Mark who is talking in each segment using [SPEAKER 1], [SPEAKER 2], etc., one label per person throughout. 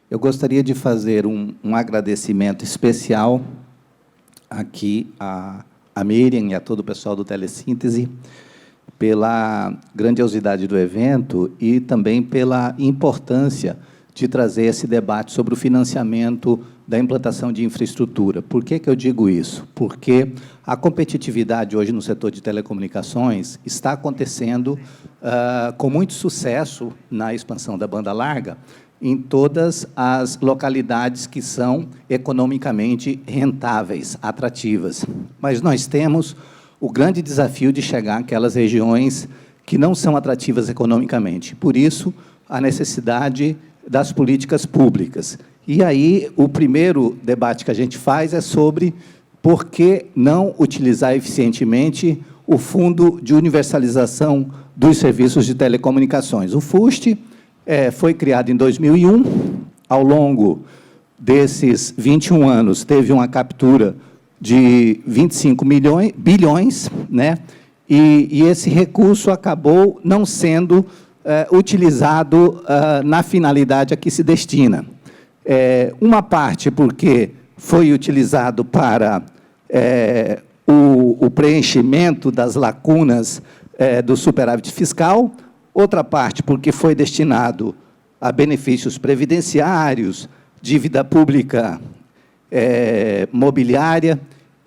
[SPEAKER 1] Eu gostaria de fazer um agradecimento especial aqui a Miriam e a todo o pessoal do Telesíntese pela grandiosidade do evento e também pela importância de trazer esse debate sobre o financiamento da implantação de infraestrutura. Por que eu digo isso? Porque a competitividade hoje no setor de telecomunicações está acontecendo com muito sucesso na expansão da banda larga em todas as localidades que são economicamente rentáveis, atrativas. Mas nós temos o grande desafio de chegar àquelas regiões que não são atrativas economicamente. Por isso, a necessidade das políticas públicas. E aí, o primeiro debate que a gente faz é sobre por que não utilizar eficientemente o Fundo de Universalização dos Serviços de Telecomunicações. O FUST foi criado em 2001, ao longo desses 21 anos, teve uma captura de 25 bilhões, né? E esse recurso acabou não sendo utilizado na finalidade a que se destina. Uma parte porque foi utilizado para o preenchimento das lacunas do superávit fiscal, outra parte porque foi destinado a benefícios previdenciários, dívida pública mobiliária,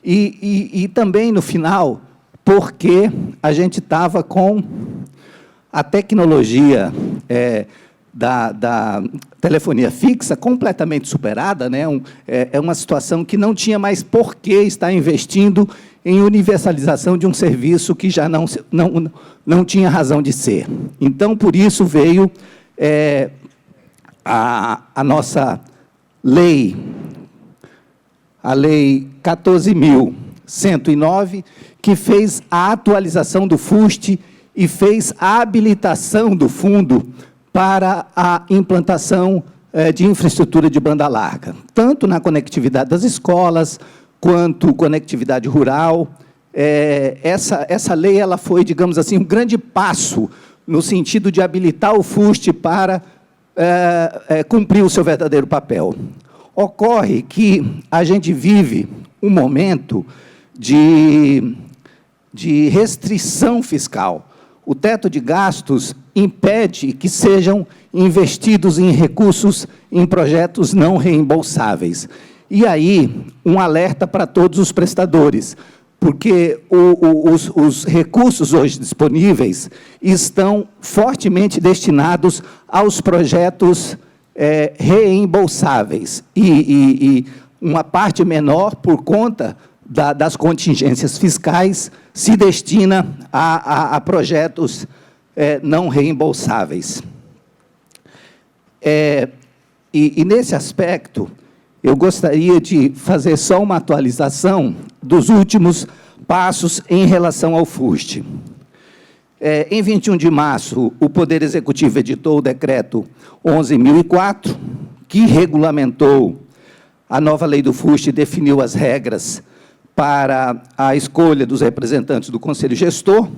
[SPEAKER 1] e também, no final, porque a gente estava com a tecnologia da telefonia fixa completamente superada, né? É uma situação que não tinha mais por que estar investindo em universalização de um serviço que já não tinha razão de ser. Então, por isso, veio a nossa lei, a Lei 14.109, que fez a atualização do FUST e fez a habilitação do fundo para a implantação de infraestrutura de banda larga, tanto na conectividade das escolas, quanto conectividade rural. Essa lei ela foi, digamos assim, um grande passo no sentido de habilitar o FUST para cumprir o seu verdadeiro papel. Ocorre que a gente vive um momento de restrição fiscal. O teto de gastos impede que sejam investidos em recursos em projetos não reembolsáveis. E aí, um alerta para todos os prestadores, porque os recursos hoje disponíveis estão fortemente destinados aos projetos reembolsáveis, e uma parte menor, por conta das contingências fiscais, se destina a projetos não reembolsáveis. E nesse aspecto, eu gostaria de fazer só uma atualização dos últimos passos em relação ao FUST. Em 21 de março, o Poder Executivo editou o Decreto 11.004, que regulamentou a nova lei do FUST e definiu as regras para a escolha dos representantes do Conselho Gestor.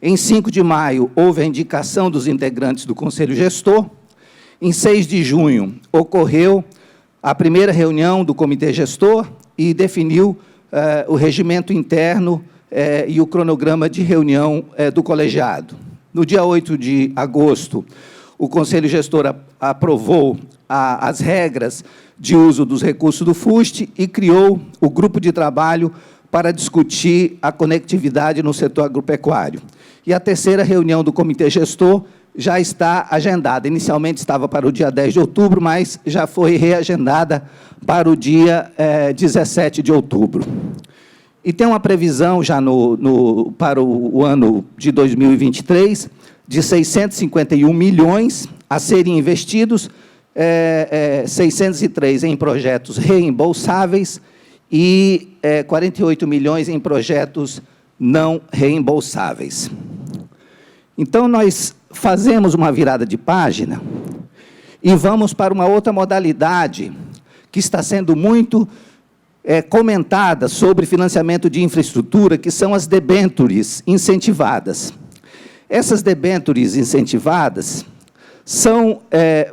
[SPEAKER 1] Em 5 de maio, houve a indicação dos integrantes do Conselho Gestor. Em 6 de junho, ocorreu a primeira reunião do Comitê Gestor e definiu o regimento interno e o cronograma de reunião do colegiado. No dia 8 de agosto, o Conselho Gestor aprovou as regras de uso dos recursos do FUST e criou o grupo de trabalho para discutir a conectividade no setor agropecuário. E a terceira reunião do Comitê Gestor já está agendada. Inicialmente estava para o dia 10 de outubro, mas já foi reagendada para o dia 17 de outubro. E tem uma previsão já para o ano de 2023 de 651 milhões a serem investidos, 603 em projetos reembolsáveis e 48 milhões em projetos não reembolsáveis. Então, nós fazemos uma virada de página e vamos para uma outra modalidade que está sendo muito comentada sobre financiamento de infraestrutura, que são as debêntures incentivadas. Essas debêntures incentivadas são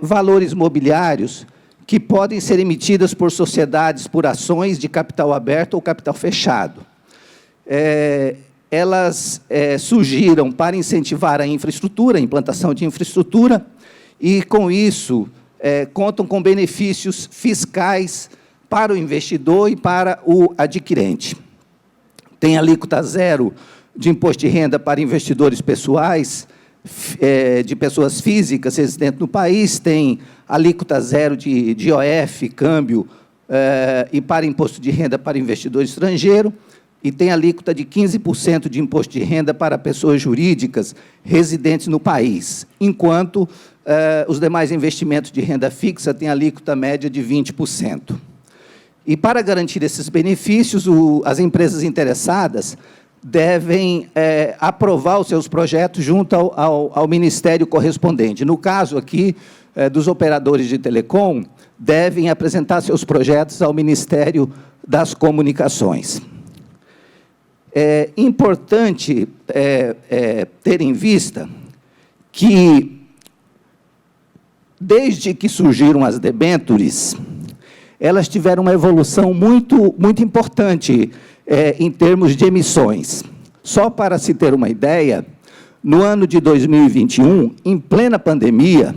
[SPEAKER 1] valores mobiliários que podem ser emitidos por sociedades por ações de capital aberto ou capital fechado. Elas surgiram para incentivar a infraestrutura, a implantação de infraestrutura, e, com isso, contam com benefícios fiscais para o investidor e para o adquirente. Tem alíquota zero de imposto de renda para investidores pessoais, de pessoas físicas residentes no país, tem alíquota zero de IOF, câmbio, e para imposto de renda para investidor estrangeiro, e tem alíquota de 15% de imposto de renda para pessoas jurídicas residentes no país, enquanto os demais investimentos de renda fixa têm alíquota média de 20%. E, para garantir esses benefícios, as empresas interessadas devem aprovar os seus projetos junto ao Ministério correspondente. No caso aqui, dos operadores de telecom, devem apresentar seus projetos ao Ministério das Comunicações. É importante ter em vista que, desde que surgiram as debêntures, elas tiveram uma evolução muito importante em termos de emissões. Só para se ter uma ideia, no ano de 2021, em plena pandemia,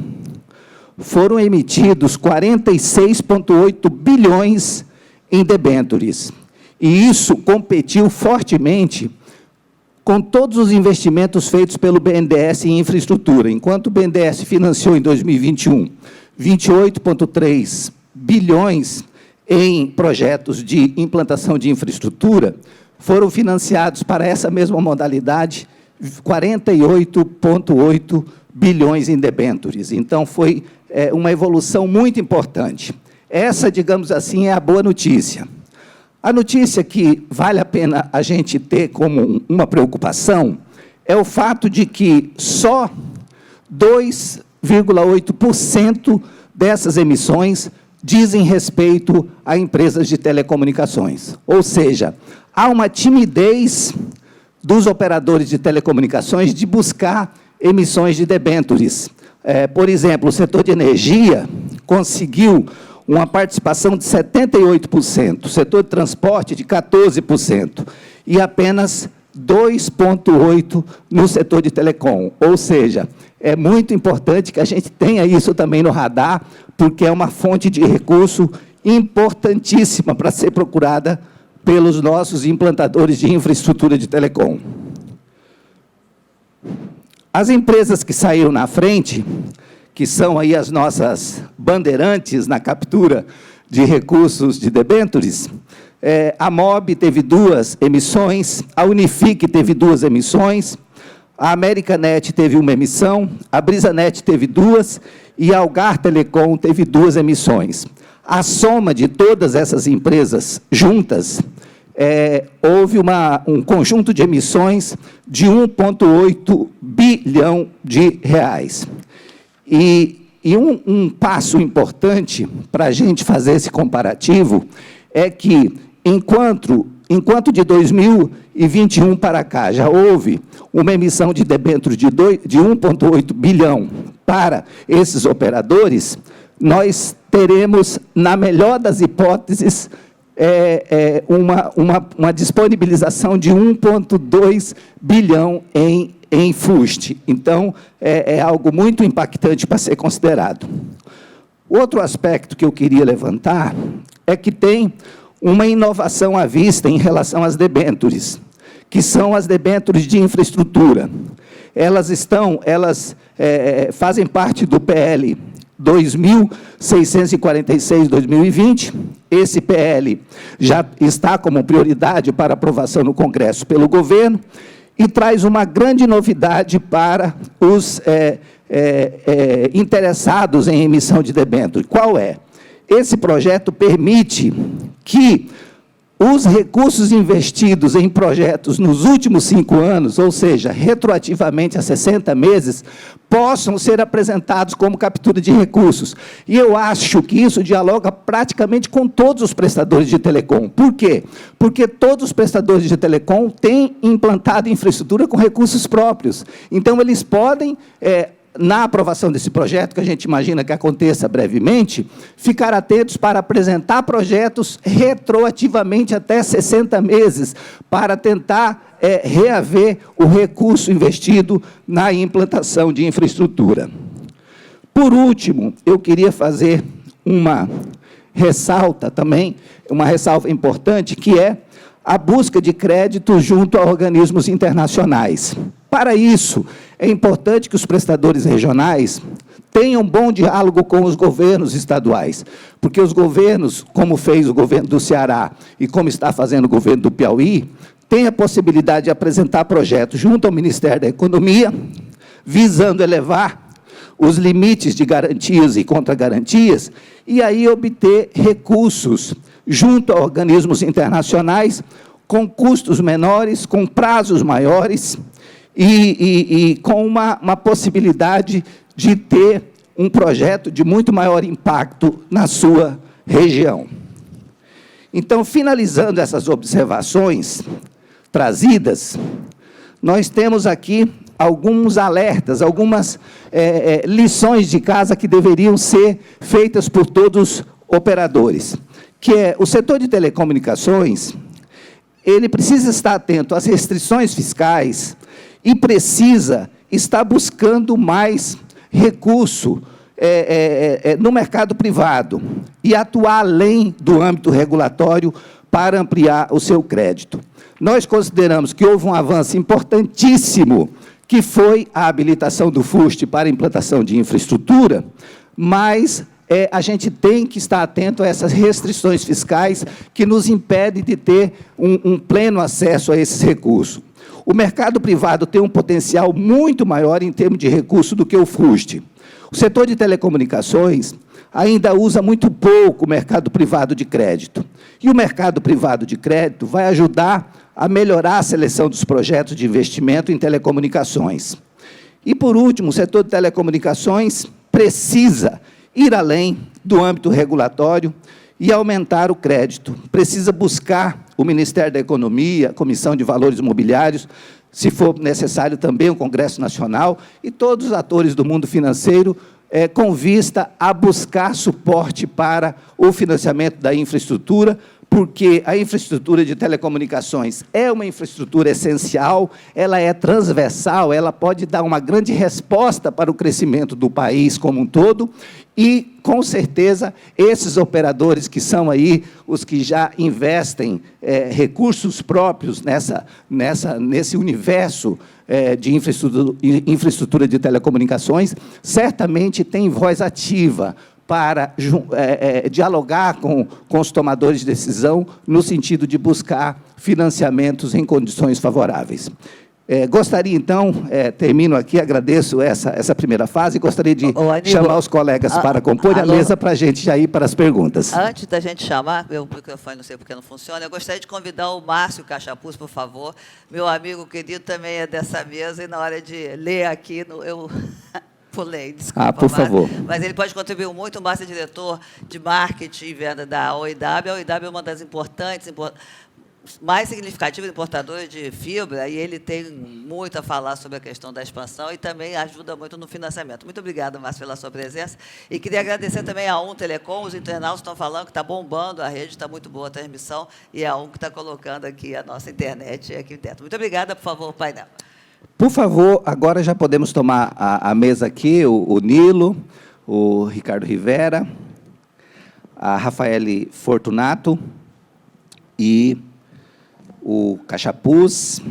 [SPEAKER 1] foram emitidos 46,8 bilhões em debêntures. E isso competiu fortemente com todos os investimentos feitos pelo BNDES em infraestrutura. Enquanto o BNDES financiou, em 2021, 28,3 bilhões em projetos de implantação de infraestrutura, foram financiados para essa mesma modalidade 48,8 bilhões em debêntures. Então, foi uma evolução muito importante. Essa, digamos assim, é a boa notícia. A notícia que vale a pena a gente ter como uma preocupação é o fato de que só 2,8% dessas emissões dizem respeito a empresas de telecomunicações. Ou seja, há uma timidez dos operadores de telecomunicações de buscar emissões de debêntures. Por exemplo, o setor de energia conseguiu uma participação de 78%, o setor de transporte de 14%, e apenas 2,8% no setor de telecom. Ou seja, é muito importante que a gente tenha isso também no radar, porque é uma fonte de recurso importantíssima para ser procurada pelos nossos implantadores de infraestrutura de telecom. As empresas que saíram na frente, que são aí as nossas bandeirantes na captura de recursos de debêntures, a MOB teve 2 emissões, a Unifique teve 2 emissões, a Americanet teve 1 emissão, a Brisanet teve 2 e a Algar Telecom teve 2 emissões. A soma de todas essas empresas juntas, houve um conjunto de emissões de 1,8 bilhão de reais. E um passo importante para a gente fazer esse comparativo é que, enquanto de 2021 para cá já houve uma emissão de debêntures de 1,8 bilhão para esses operadores, nós teremos, na melhor das hipóteses, uma disponibilização de 1,2 bilhão em fuste. Então, é algo muito impactante para ser considerado. Outro aspecto que eu queria levantar é que tem uma inovação à vista em relação às debêntures, que são as debêntures de infraestrutura. Elas fazem parte do PL 2.646/2020. Esse PL já está como prioridade para aprovação no Congresso pelo governo e traz uma grande novidade para os interessados em emissão de debênture. Qual é? Esse projeto permite que os recursos investidos em projetos nos últimos 5 anos, ou seja, retroativamente a 60 meses, possam ser apresentados como captura de recursos. E eu acho que isso dialoga praticamente com todos os prestadores de telecom. Por quê? Porque todos os prestadores de telecom têm implantado infraestrutura com recursos próprios. Então, eles podem na aprovação desse projeto, que a gente imagina que aconteça brevemente, ficar atentos para apresentar projetos retroativamente até 60 meses, para tentar reaver o recurso investido na implantação de infraestrutura. Por último, eu queria fazer uma ressalta também, uma ressalva importante, que é a busca de crédito junto a organismos internacionais. Para isso, é importante que os prestadores regionais tenham bom diálogo com os governos estaduais, porque os governos, como fez o governo do Ceará e como está fazendo o governo do Piauí, têm a possibilidade de apresentar projetos junto ao Ministério da Economia, visando elevar os limites de garantias e contragarantias, e aí obter recursos junto a organismos internacionais, com custos menores, com prazos maiores, e com uma possibilidade de ter um projeto de muito maior impacto na sua região. Então, finalizando essas observações trazidas, nós temos aqui alguns alertas, algumas lições de casa que deveriam ser feitas por todos os operadores, que é o setor de telecomunicações, ele precisa estar atento às restrições fiscais e precisa estar buscando mais recurso no mercado privado e atuar além do âmbito regulatório para ampliar o seu crédito. Nós consideramos que houve um avanço importantíssimo, que foi a habilitação do FUST para a implantação de infraestrutura, mas a gente tem que estar atento a essas restrições fiscais que nos impedem de ter um pleno acesso a esses recursos. O mercado privado tem um potencial muito maior em termos de recurso do que o FUST. O setor de telecomunicações ainda usa muito pouco o mercado privado de crédito. E o mercado privado de crédito vai ajudar a melhorar a seleção dos projetos de investimento em telecomunicações. E, por último, o setor de telecomunicações precisa ir além do âmbito regulatório e aumentar o crédito. Precisa buscar o Ministério da Economia, a Comissão de Valores Imobiliários, se for necessário também o Congresso Nacional, e todos os atores do mundo financeiro, com vista a buscar suporte para o financiamento da infraestrutura, porque a infraestrutura de telecomunicações é uma infraestrutura essencial, ela é transversal, ela pode dar uma grande resposta para o crescimento do país como um todo, e, com certeza, esses operadores que são aí os que já investem recursos próprios nesse universo de infraestrutura de telecomunicações, certamente têm voz ativa para dialogar com os tomadores de decisão no sentido de buscar financiamentos em condições favoráveis. Gostaria, então, termino aqui, agradeço essa primeira fase, gostaria de chamar os colegas para compor a mesa para a gente já ir para as perguntas.
[SPEAKER 2] Antes da gente chamar, meu microfone não sei porque não funciona, eu gostaria de convidar o Márcio Cachapuz, por favor, meu amigo querido também é dessa mesa, e na hora de ler aqui, eu... Pulei, desculpa.
[SPEAKER 1] Por favor.
[SPEAKER 2] Mas ele pode contribuir muito. O Márcio é diretor de marketing e venda da OIW. A OIW é uma das mais significativas importadoras de fibra, e ele tem muito a falar sobre a questão da expansão e também ajuda muito no financiamento. Muito obrigada, Márcio, pela sua presença. E queria agradecer também a Telecom, os internautas estão falando que está bombando, a rede está muito boa a transmissão, e a que está colocando aqui a nossa internet aqui dentro. Muito obrigada, por favor, painel.
[SPEAKER 1] Por favor, agora já podemos tomar a mesa aqui, o Nilo, o Ricardo Rivera, a Rafaele Fortunato e o Cachapuz.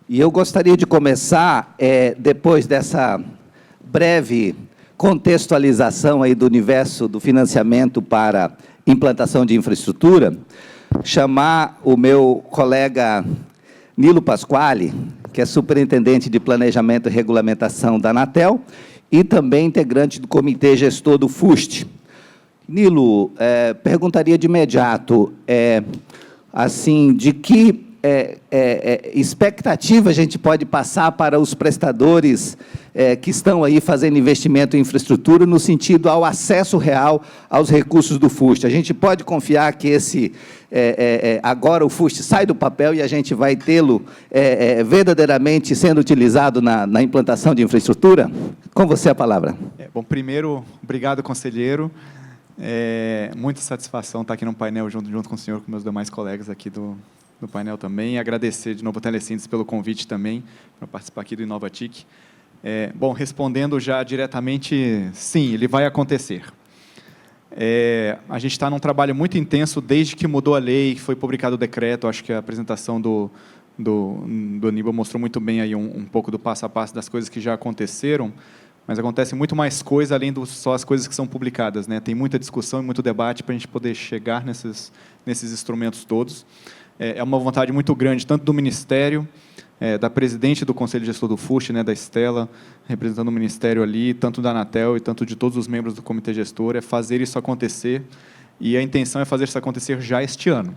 [SPEAKER 1] E eu gostaria de começar, depois dessa breve contextualização aí do universo do financiamento para implantação de infraestrutura, chamar o meu colega Nilo Pasquale, que é superintendente de Planejamento e Regulamentação da Anatel e também integrante do Comitê Gestor do FUST. Nilo, perguntaria de imediato, assim, de que expectativa a gente pode passar para os prestadores que estão aí fazendo investimento em infraestrutura no sentido ao acesso real aos recursos do FUST. A gente pode confiar que esse agora o FUST sai do papel e a gente vai tê-lo verdadeiramente sendo utilizado na implantação de infraestrutura? Com você a palavra.
[SPEAKER 3] Bom, primeiro, obrigado, conselheiro. Muita satisfação estar aqui no painel junto com o senhor, com meus demais colegas aqui do painel também. Agradecer de novo a Telesíntese pelo convite também, para participar aqui do Inovatic. Bom, respondendo já diretamente, sim, ele vai acontecer. A gente está num trabalho muito intenso desde que mudou a lei, que foi publicado o decreto. Acho que a apresentação do Aníbal mostrou muito bem aí um pouco do passo a passo das coisas que já aconteceram, mas acontece muito mais coisa além só as coisas que são publicadas, né? Tem muita discussão e muito debate para a gente poder chegar nesses instrumentos todos. É uma vontade muito grande, tanto do Ministério, da presidente do Conselho Gestor do FUST, né, da Estela, representando o Ministério ali, tanto da Anatel e tanto de todos os membros do Comitê Gestor, é fazer isso acontecer, e a intenção é fazer isso acontecer já este ano.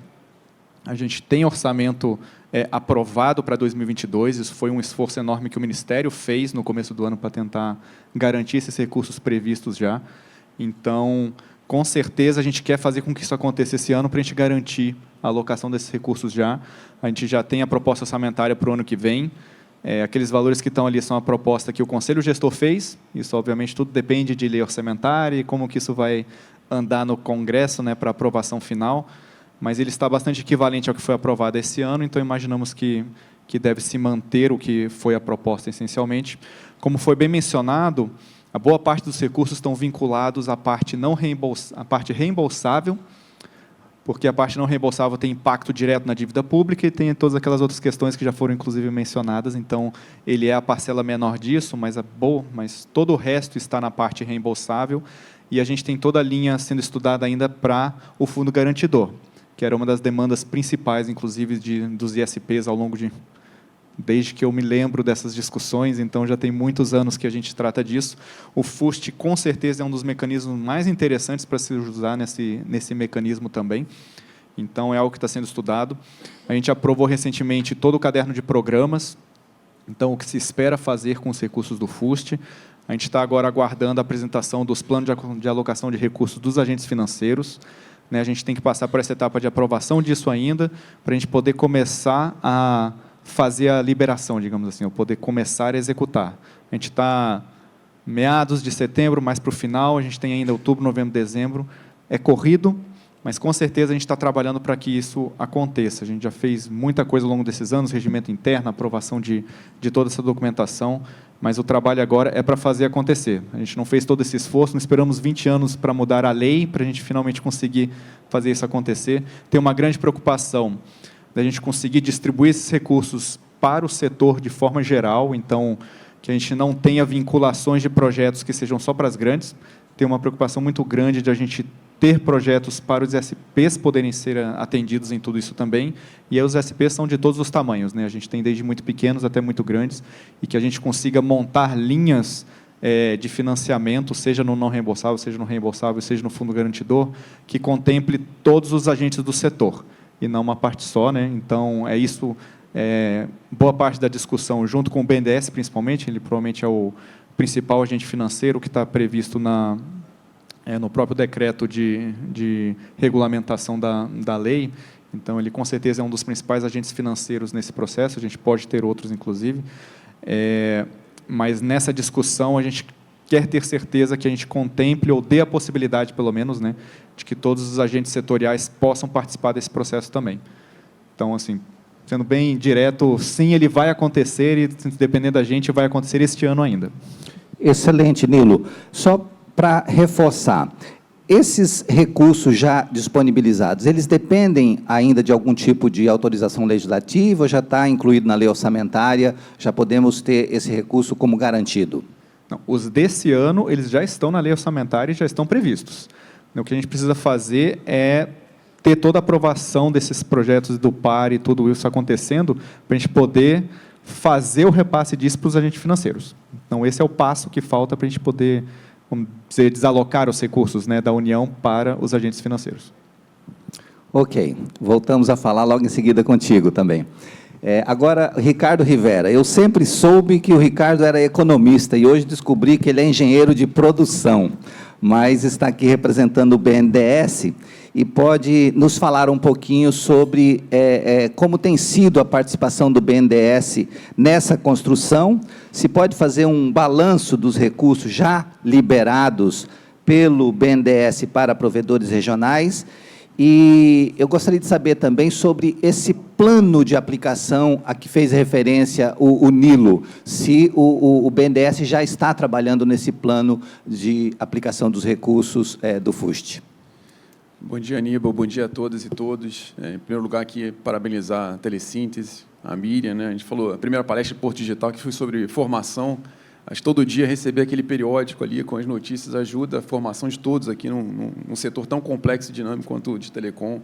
[SPEAKER 3] A gente tem orçamento aprovado para 2022, isso foi um esforço enorme que o Ministério fez no começo do ano para tentar garantir esses recursos previstos já. Então, com certeza, a gente quer fazer com que isso aconteça esse ano para a gente garantir a alocação desses recursos já. A gente já tem a proposta orçamentária para o ano que vem. Aqueles valores que estão ali são a proposta que o Conselho Gestor fez. Isso, obviamente, tudo depende de lei orçamentária e como que isso vai andar no Congresso, né, para aprovação final. Mas ele está bastante equivalente ao que foi aprovado esse ano, então imaginamos que deve se manter o que foi a proposta essencialmente. Como foi bem mencionado, a boa parte dos recursos estão vinculados à parte reembolsável, porque a parte não reembolsável tem impacto direto na dívida pública e tem todas aquelas outras questões que já foram, inclusive, mencionadas. Então, ele é a parcela menor disso, mas todo o resto está na parte reembolsável, e a gente tem toda a linha sendo estudada ainda para o Fundo Garantidor, que era uma das demandas principais, inclusive, dos ISPs ao longo desde que eu me lembro dessas discussões, então já tem muitos anos que a gente trata disso. O FUST, com certeza, é um dos mecanismos mais interessantes para se usar nesse mecanismo também. Então, é algo que está sendo estudado. A gente aprovou recentemente todo o caderno de programas, então, o que se espera fazer com os recursos do FUST. A gente está agora aguardando a apresentação dos planos de alocação de recursos dos agentes financeiros. A gente tem que passar por essa etapa de aprovação disso ainda, para a gente poder começar a fazer a liberação, digamos assim, ou poder começar a executar. A gente está meados de setembro, mais para o final, a gente tem ainda outubro, novembro, dezembro. É corrido, mas com certeza a gente está trabalhando para que isso aconteça. A gente já fez muita coisa ao longo desses anos, regimento interno, aprovação de toda essa documentação, mas o trabalho agora é para fazer acontecer. A gente não fez todo esse esforço, não esperamos 20 anos para mudar a lei, para a gente finalmente conseguir fazer isso acontecer. Tem uma grande preocupação da gente conseguir distribuir esses recursos para o setor de forma geral, então, que a gente não tenha vinculações de projetos que sejam só para as grandes. Tem uma preocupação muito grande de a gente ter projetos para os SPs poderem ser atendidos em tudo isso também, e aí os SPs são de todos os tamanhos, né? A gente tem desde muito pequenos até muito grandes, e que a gente consiga montar linhas de financiamento, seja no não reembolsável, seja no reembolsável, seja no fundo garantidor, que contemple todos os agentes do setor, e não uma parte só, né? Então, isso, boa parte da discussão, junto com o BNDES, principalmente, ele provavelmente é o principal agente financeiro que está previsto no próprio decreto de regulamentação da lei. Então, ele, com certeza, é um dos principais agentes financeiros nesse processo, a gente pode ter outros, inclusive, mas, nessa discussão, a gente quer ter certeza que a gente contemple, ou dê a possibilidade, pelo menos, né, de que todos os agentes setoriais possam participar desse processo também. Então, assim, sendo bem direto, sim, ele vai acontecer, e, dependendo da gente, vai acontecer este ano ainda.
[SPEAKER 1] Excelente, Nilo. Só para reforçar, esses recursos já disponibilizados, eles dependem ainda de algum tipo de autorização legislativa, ou já está incluído na lei orçamentária, já podemos ter esse recurso como garantido?
[SPEAKER 3] Não, os desse ano, eles já estão na lei orçamentária e já estão previstos. O que a gente precisa fazer é ter toda a aprovação desses projetos do PAR e tudo isso acontecendo, para a gente poder fazer o repasse disso para os agentes financeiros. Então, esse é o passo que falta para a gente poder, vamos dizer, desalocar os recursos, né, da União para os agentes financeiros.
[SPEAKER 1] Ok, voltamos a falar logo em seguida contigo também. Agora, Ricardo Rivera, eu sempre soube que o Ricardo era economista e hoje descobri que ele é engenheiro de produção, mas está aqui representando o BNDES e pode nos falar um pouquinho sobre como tem sido a participação do BNDES nessa construção, se pode fazer um balanço dos recursos já liberados pelo BNDES para provedores regionais. E eu gostaria de saber também sobre esse plano de aplicação a que fez referência o Nilo, se o BNDES já está trabalhando nesse plano de aplicação dos recursos do FUST.
[SPEAKER 4] Bom dia, Aníbal. Bom dia a todas e todos. Em primeiro lugar, aqui, parabenizar a Telesíntese, a Miriam, né? A gente falou, a primeira palestra de Porto Digital, que foi sobre formação. Acho que todo dia receber aquele periódico ali com as notícias ajuda a formação de todos aqui num setor tão complexo e dinâmico quanto o de telecom.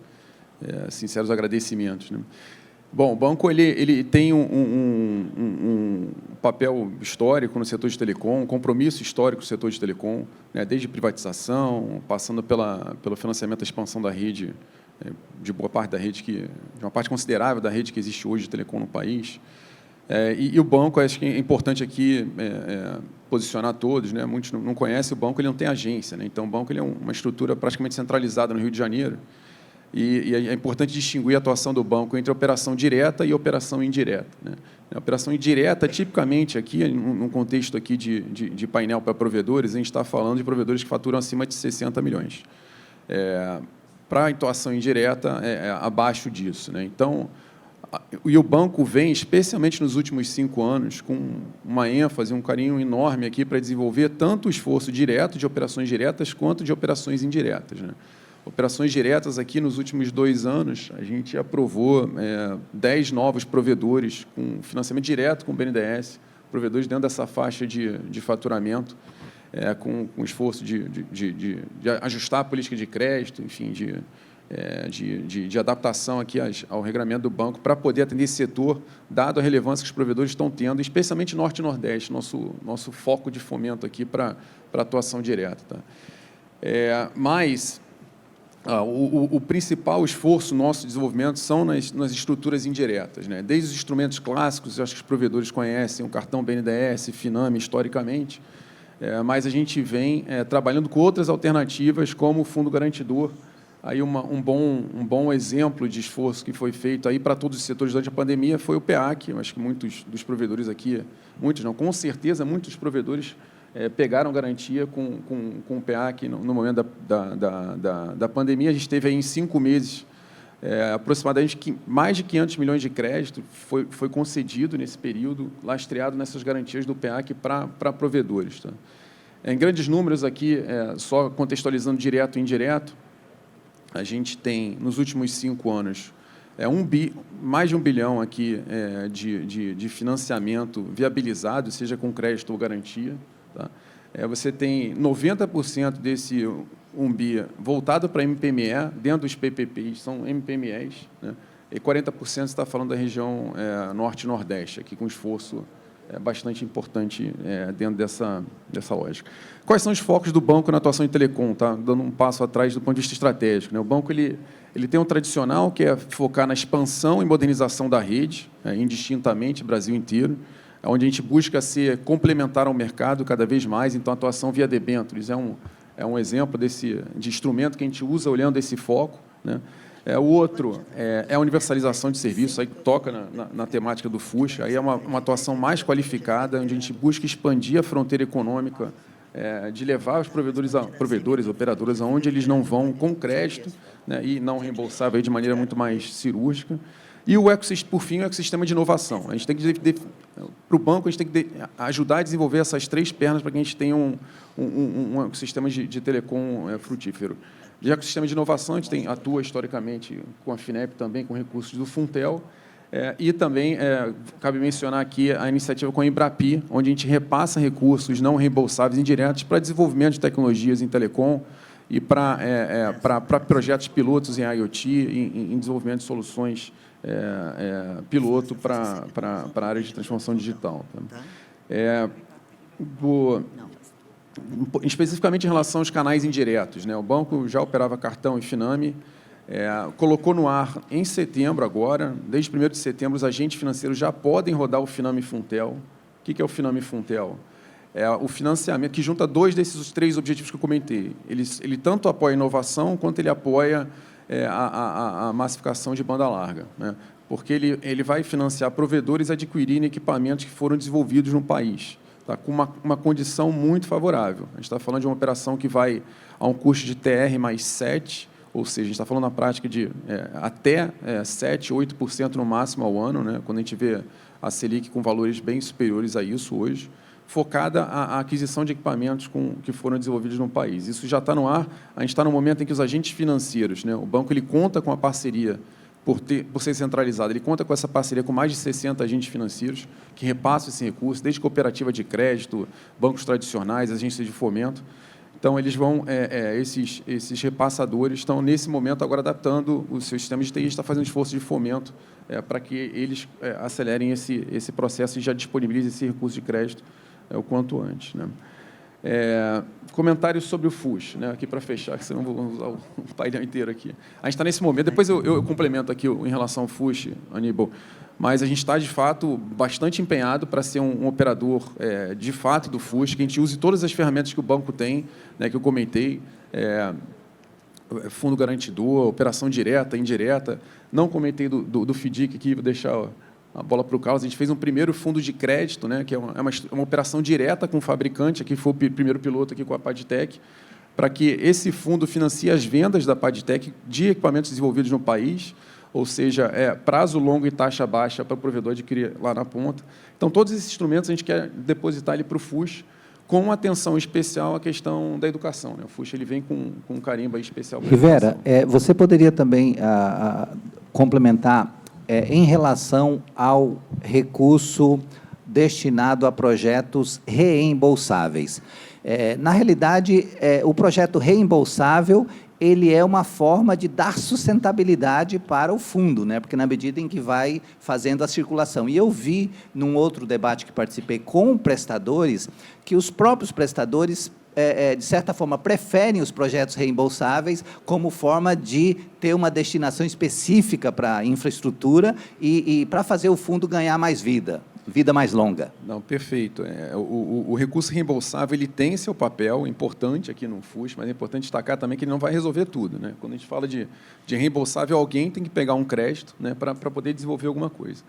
[SPEAKER 4] Sinceros agradecimentos, né? Bom, o banco ele tem um papel histórico no setor de telecom, um compromisso histórico no setor de telecom, né, desde privatização, passando pelo financiamento da expansão da rede, de boa parte da rede, de uma parte considerável da rede que existe hoje de telecom no país. E o banco, acho que é importante aqui posicionar todos, né? Muitos não conhecem o banco, ele não tem agência, né? Então, o banco ele é uma estrutura praticamente centralizada no Rio de Janeiro, e é importante distinguir a atuação do banco entre operação direta e operação indireta, né? A operação indireta, tipicamente, aqui, num contexto aqui de painel para provedores, a gente está falando de provedores que faturam acima de 60 milhões. Para a atuação indireta, abaixo disso, né? Então, e o banco vem, especialmente nos últimos 5 anos, com uma ênfase, um carinho enorme aqui para desenvolver tanto o esforço direto de operações diretas quanto de operações indiretas, né? Operações diretas aqui, nos últimos 2 anos, a gente aprovou 10 novos provedores com financiamento direto com o BNDES, provedores dentro dessa faixa de faturamento, com esforço de ajustar a política de crédito, enfim, de adaptação aqui ao regulamento do banco para poder atender esse setor, dado a relevância que os provedores estão tendo, especialmente Norte e Nordeste, nosso foco de fomento aqui para atuação direta, tá? Mas o principal esforço nosso de desenvolvimento são nas estruturas indiretas, né? Desde os instrumentos clássicos, eu acho que os provedores conhecem o cartão BNDES, Finame, historicamente, mas a gente vem trabalhando com outras alternativas, como o Fundo Garantidor. Aí um bom exemplo de esforço que foi feito aí para todos os setores durante a pandemia foi o PEAC. Eu acho que muitos dos provedores aqui, muitos não, com certeza, muitos provedores pegaram garantia com o PEAC no momento da pandemia. A gente teve aí em 5 meses aproximadamente mais de 500 milhões de crédito foi concedido nesse período, lastreado nessas garantias do PEAC para provedores, tá? Em grandes números aqui, só contextualizando direto e indireto, a gente tem, nos últimos 5 anos, mais de 1 bilhão aqui de financiamento viabilizado, seja com crédito ou garantia, tá? Você tem 90% desse 1 bi voltado para MPME, dentro dos PPPs, são MPMEs, né? E 40% está falando da região Norte e Nordeste, aqui com esforço bastante importante dentro dessa lógica. Quais são os focos do banco na atuação em telecom? Tá? Dando um passo atrás do ponto de vista estratégico, né? O banco ele tem um tradicional, que é focar na expansão e modernização da rede, indistintamente, Brasil inteiro, onde a gente busca ser complementar ao mercado cada vez mais. Então, a atuação via debêntures é um exemplo de instrumento que a gente usa olhando esse foco, né? O outro é a universalização de serviços, aí toca na temática do FUSH, aí é uma atuação mais qualificada, onde a gente busca expandir a fronteira econômica, de levar os provedores, operadoras, aonde eles não vão com crédito, né, e não reembolsável aí de maneira muito mais cirúrgica. E por fim, o ecossistema de inovação. A gente tem que, para o banco, a gente tem que ajudar a desenvolver essas 3 pernas para que a gente tenha um ecossistema de telecom frutífero. De ecossistema de inovação, a gente atua historicamente com a FINEP também, com recursos do Funtel, e também cabe mencionar aqui a iniciativa com a Embrapi, onde a gente repassa recursos não reembolsáveis indiretos para desenvolvimento de tecnologias em telecom e para projetos pilotos em IoT, em desenvolvimento de soluções piloto para a área de transformação digital. Tá? Especificamente em relação aos canais indiretos, né? O banco já operava cartão e Finame, colocou no ar em setembro agora, desde 1º de setembro, os agentes financeiros já podem rodar o Finame Funtel. O que é o Finame Funtel? o financiamento, que junta 2 desses 3 objetivos que eu comentei. Ele tanto apoia a inovação, quanto ele apoia a massificação de banda larga, né? Porque ele vai financiar provedores a adquirirem equipamentos que foram desenvolvidos no país, tá? Com uma condição muito favorável. A gente está falando de uma operação que vai a um custo de TR mais 7, ou seja, a gente está falando na prática de até 7%, 8% no máximo ao ano, né? Quando a gente vê a Selic com valores bem superiores a isso hoje, focada a aquisição de equipamentos que foram desenvolvidos no país. Isso já está no ar. A gente está no momento em que os agentes financeiros, né, o banco ele conta com a parceria, por ser centralizado, ele conta com essa parceria com mais de 60 agentes financeiros que repassam esse recurso, desde cooperativa de crédito, bancos tradicionais, agências de fomento. Então, eles vão, esses repassadores estão, nesse momento, agora adaptando os seus sistemas de TI, está fazendo esforço de fomento para que eles acelerem esse processo e já disponibilizem esse recurso de crédito o quanto antes, né? Comentários sobre o FUS, né? Aqui para fechar, que senão vou usar o painel inteiro aqui. A gente está nesse momento, depois eu complemento aqui em relação ao FUS, Aníbal, mas a gente está, de fato, bastante empenhado para ser um operador, de fato, do FUS, que a gente use todas as ferramentas que o banco tem, né, que eu comentei, fundo garantidor, operação direta, indireta. Não comentei do FDIC aqui, vou deixar a bola para o Carlos. A gente fez um primeiro fundo de crédito, né, que é uma operação direta com o fabricante, aqui foi o primeiro piloto aqui com a Padtech, para que esse fundo financie as vendas da Padtech de equipamentos desenvolvidos no país, ou seja, prazo longo e taxa baixa para o provedor adquirir lá na ponta. Então, todos esses instrumentos a gente quer depositar ele para o FUS, com atenção especial à questão da educação, né? O FUS ele vem com um carimbo aí especial.
[SPEAKER 1] Rivera, você poderia também complementar em relação ao recurso destinado a projetos reembolsáveis. Na realidade, o projeto reembolsável ele é uma forma de dar sustentabilidade para o fundo, né? Porque na medida em que vai fazendo a circulação. E eu vi, num outro debate que participei com prestadores, que os próprios prestadores, de certa forma, preferem os projetos reembolsáveis como forma de ter uma destinação específica para a infraestrutura e para fazer o fundo ganhar mais vida mais longa.
[SPEAKER 4] Não, perfeito. O recurso reembolsável ele tem seu papel importante aqui no FUS, mas é importante destacar também que ele não vai resolver tudo, né? Quando a gente fala de reembolsável, alguém tem que pegar um crédito, né, para poder desenvolver alguma coisa.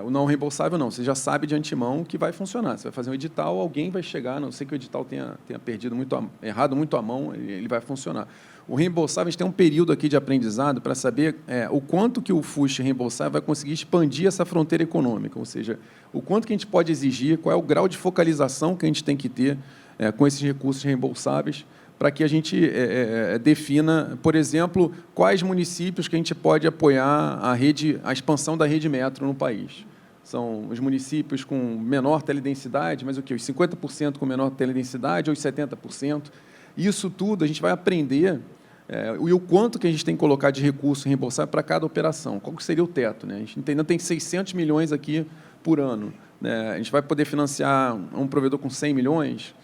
[SPEAKER 4] O não reembolsável, não. Você já sabe de antemão que vai funcionar. Você vai fazer um edital, alguém vai chegar, a não sei que o edital tenha perdido errado muito a mão, ele vai funcionar. O reembolsável, a gente tem um período aqui de aprendizado para saber o quanto que o FUS reembolsável vai conseguir expandir essa fronteira econômica, ou seja, o quanto que a gente pode exigir, qual é o grau de focalização que a gente tem que ter com esses recursos reembolsáveis, para que a gente defina, por exemplo, quais municípios que a gente pode apoiar a expansão da rede metro no país. São os municípios com menor teledensidade, mas o quê? Os 50% com menor teledensidade ou os 70%. Isso tudo a gente vai aprender e o quanto que a gente tem que colocar de recurso reembolsável para cada operação. Qual que seria o teto, né? A gente ainda tem 600 milhões aqui por ano, né? A gente vai poder financiar um provedor com 100 milhões,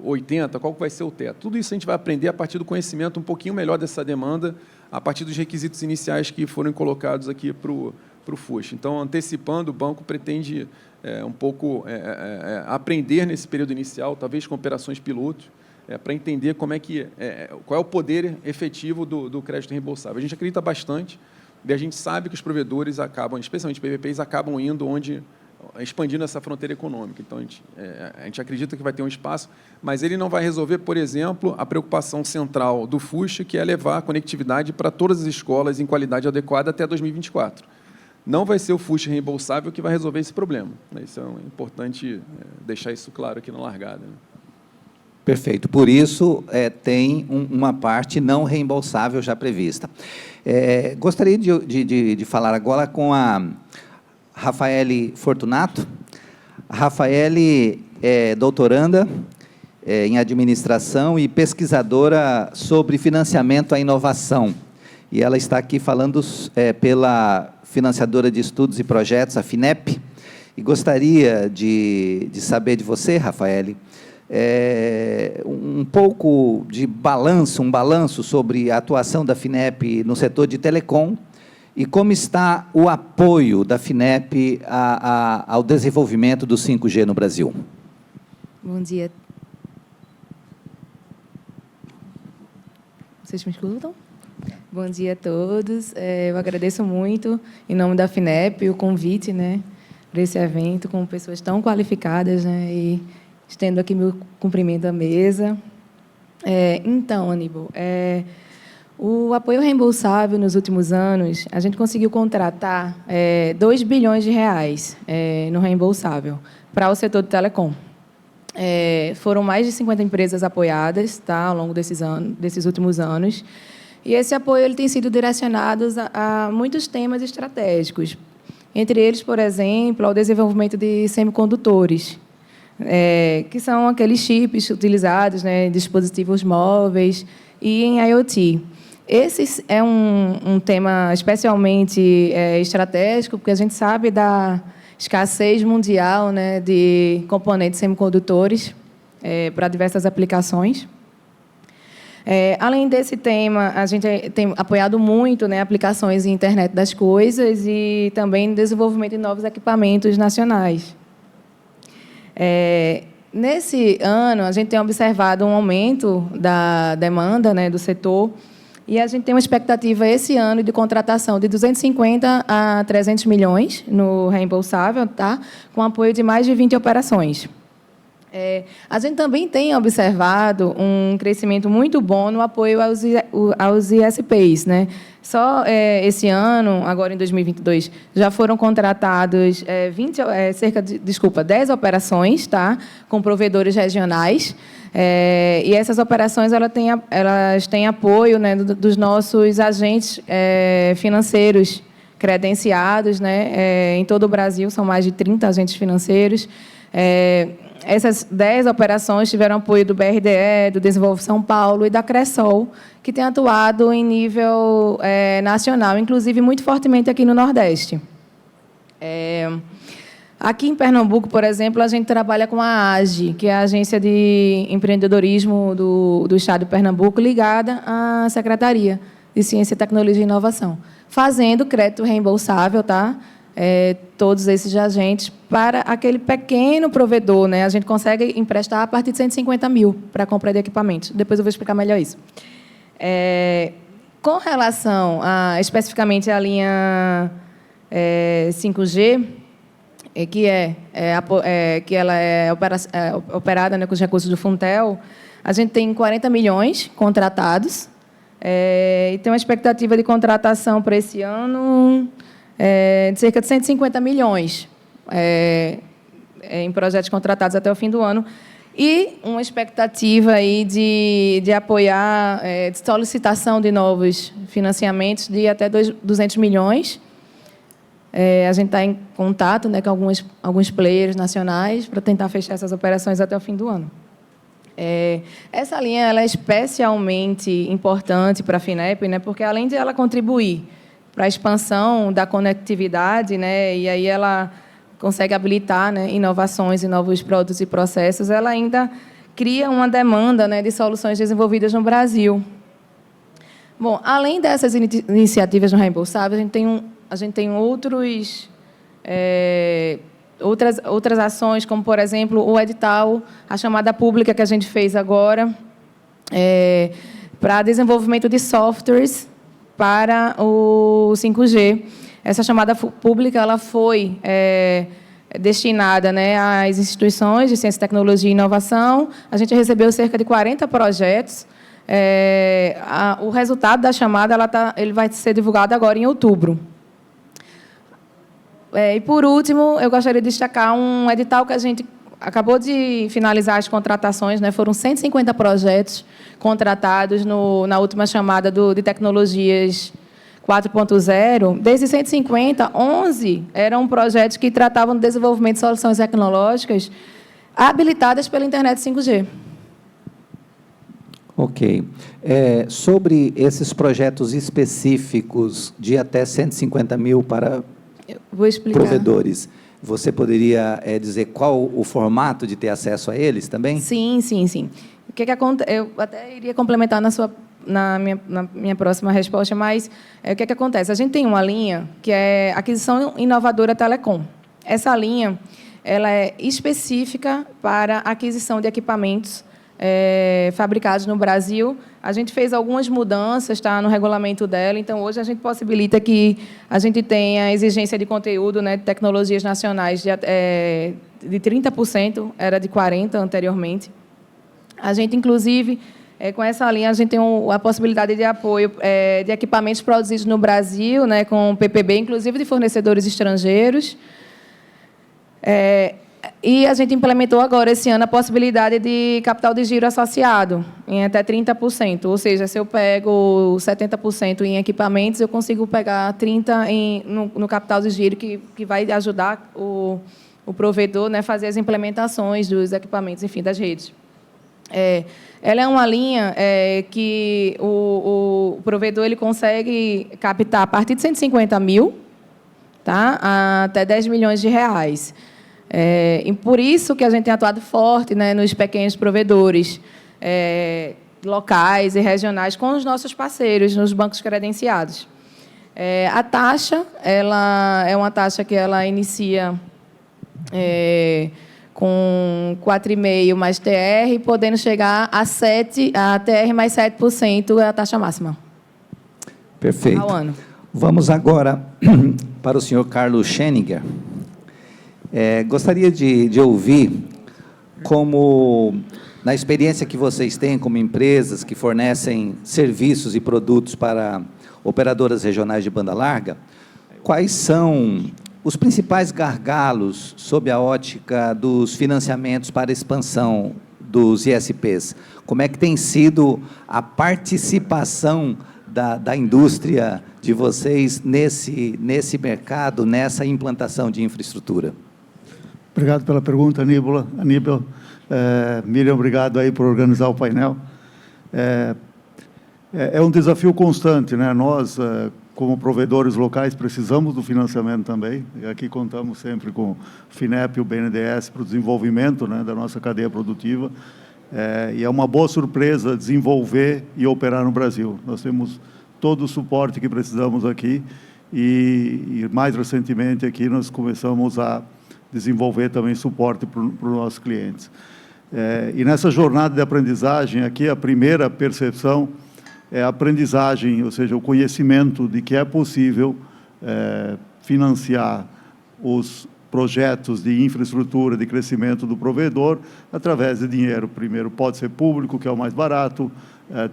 [SPEAKER 4] 80, qual que vai ser o teto? Tudo isso a gente vai aprender a partir do conhecimento um pouquinho melhor dessa demanda, a partir dos requisitos iniciais que foram colocados aqui para o FUS. Então, antecipando, o banco pretende um pouco aprender nesse período inicial, talvez com operações piloto, para entender como qual é o poder efetivo do crédito reembolsável. A gente acredita bastante, e a gente sabe que os provedores acabam, especialmente PPPs, acabam indo expandindo essa fronteira econômica. Então, a gente acredita que vai ter um espaço, mas ele não vai resolver, por exemplo, a preocupação central do FUS, que é levar a conectividade para todas as escolas em qualidade adequada até 2024. Não vai ser o FUS reembolsável que vai resolver esse problema. Isso é importante deixar isso claro aqui na largada, né?
[SPEAKER 1] Perfeito. Por isso, tem uma parte não reembolsável já prevista. Gostaria de falar agora com a Rafaele Fortunato. A Rafaele é doutoranda em administração e pesquisadora sobre financiamento à inovação. E ela está aqui falando pela financiadora de estudos e projetos, a FINEP. E gostaria de saber de você, Rafaele, um pouco de um balanço sobre a atuação da FINEP no setor de telecom e como está o apoio da FINEP ao desenvolvimento do 5G no Brasil.
[SPEAKER 5] Bom dia. Vocês me escutam? Bom dia a todos. Eu agradeço muito, em nome da FINEP, o convite, né, para esse evento, com pessoas tão qualificadas, né, e estendo aqui meu cumprimento à mesa. Então, Aníbal, o apoio reembolsável nos últimos anos, a gente conseguiu contratar 2 bilhões de reais no reembolsável para o setor de telecom. Foram mais de 50 empresas apoiadas, tá, ao longo desses últimos anos. E esse apoio ele tem sido direcionado a muitos temas estratégicos. Entre eles, por exemplo, ao desenvolvimento de semicondutores, que são aqueles chips utilizados, né, em dispositivos móveis e em IoT. Esse é um tema especialmente estratégico, porque a gente sabe da escassez mundial, né, de componentes semicondutores para diversas aplicações. Além desse tema, a gente tem apoiado muito, né, aplicações em internet das coisas e também desenvolvimento de novos equipamentos nacionais. Nesse ano, a gente tem observado um aumento da demanda, né, do setor, e a gente tem uma expectativa esse ano de contratação de 250 a 300 milhões no reembolsável, tá? Com apoio de mais de 20 operações. A gente também tem observado um crescimento muito bom no apoio aos ISPs, né? Só esse ano, agora em 2022, já foram contratados 10 operações, tá? Com provedores regionais. E essas operações elas têm apoio, né, dos nossos agentes financeiros credenciados, né, em todo o Brasil, são mais de 30 agentes financeiros. Essas 10 operações tiveram apoio do BRDE, do Desenvolve São Paulo e da Cressol, que tem atuado em nível nacional, inclusive muito fortemente aqui no Nordeste. Aqui em Pernambuco, por exemplo, a gente trabalha com a AGE, que é a Agência de Empreendedorismo do Estado de Pernambuco, ligada à Secretaria de Ciência, Tecnologia e Inovação, fazendo crédito reembolsável, tá? Todos esses agentes para aquele pequeno provedor, né? A gente consegue emprestar a partir de 150 mil para a compra de equipamentos. Depois eu vou explicar melhor isso. Com relação especificamente à linha 5G, que ela é operada, né, com os recursos do Funtel, a gente tem 40 milhões contratados e tem uma expectativa de contratação para esse ano de cerca de 150 milhões em projetos contratados até o fim do ano e uma expectativa aí de apoiar, de solicitação de novos financiamentos de até 200 milhões. A gente está em contato, né, com alguns players nacionais para tentar fechar essas operações até o fim do ano. Essa linha ela é especialmente importante para a FINEP, né, porque, além de ela contribuir para a expansão da conectividade, né, e aí ela consegue habilitar, né, inovações e novos produtos e processos, ela ainda cria uma demanda, né, de soluções desenvolvidas no Brasil. Bom, além dessas iniciativas no reembolsável, a gente tem outras ações, como, por exemplo, o edital, a chamada pública que a gente fez agora, para desenvolvimento de softwares para o 5G. Essa chamada pública ela foi destinada, né, às instituições de ciência, tecnologia e inovação. A gente recebeu cerca de 40 projetos. O resultado da chamada ele vai ser divulgado agora em outubro. E, por último, eu gostaria de destacar um edital que a gente acabou de finalizar as contratações, né? Foram 150 projetos contratados na última chamada de tecnologias 4.0. Desses 150, 11 eram projetos que tratavam do desenvolvimento de soluções tecnológicas habilitadas pela internet 5G.
[SPEAKER 1] Ok. Sobre esses projetos específicos de até 150 mil para provedores, você poderia dizer qual o formato de ter acesso a eles também?
[SPEAKER 5] Sim. O que acontece? Eu até iria complementar na minha próxima resposta, mas o que acontece? A gente tem uma linha que é Aquisição Inovadora Telecom. Essa linha ela é específica para aquisição de equipamentos fabricados no Brasil. A gente fez algumas mudanças, tá, no regulamento dela, então hoje a gente possibilita que a gente tenha exigência de conteúdo, né, de tecnologias nacionais de 30%, era de 40% anteriormente. A gente, inclusive, com essa linha, a gente tem a possibilidade de apoio de equipamentos produzidos no Brasil, né, com PPB, inclusive de fornecedores estrangeiros. E a gente implementou agora, esse ano, a possibilidade de capital de giro associado, em até 30%. Ou seja, se eu pego 70% em equipamentos, eu consigo pegar 30% no capital de giro, que vai ajudar o provedor, né, a fazer as implementações dos equipamentos, enfim, das redes. Ela é uma linha que o provedor ele consegue captar a partir de 150 mil, tá, até 10 milhões de reais. E por isso que a gente tem atuado forte, né, nos pequenos provedores locais e regionais com os nossos parceiros, nos bancos credenciados. A taxa, ela é uma taxa que ela inicia com 4,5% mais TR, podendo chegar a TR mais 7% é a taxa máxima.
[SPEAKER 1] Perfeito.
[SPEAKER 5] Ao ano.
[SPEAKER 1] Vamos agora para o senhor Carlos Scheninger. Gostaria de ouvir como, na experiência que vocês têm como empresas que fornecem serviços e produtos para operadoras regionais de banda larga, quais são os principais gargalos sob a ótica dos financiamentos para expansão dos ISPs? Como é que tem sido a participação da indústria de vocês nesse mercado, nessa implantação de infraestrutura?
[SPEAKER 6] Obrigado pela pergunta, Aníbal. Miriam, obrigado aí por organizar o painel. É um desafio constante, né? Nós, como provedores locais, precisamos do financiamento também. E aqui contamos sempre com o FINEP e o BNDES para o desenvolvimento, né, da nossa cadeia produtiva. E é uma boa surpresa desenvolver e operar no Brasil. Nós temos todo o suporte que precisamos aqui e mais recentemente aqui nós começamos a desenvolver também suporte para os nossos clientes. E nessa jornada de aprendizagem, aqui a primeira percepção é a aprendizagem, ou seja, o conhecimento de que é possível financiar os projetos de infraestrutura, de crescimento do provedor, através de dinheiro. Primeiro, pode ser público, que é o mais barato,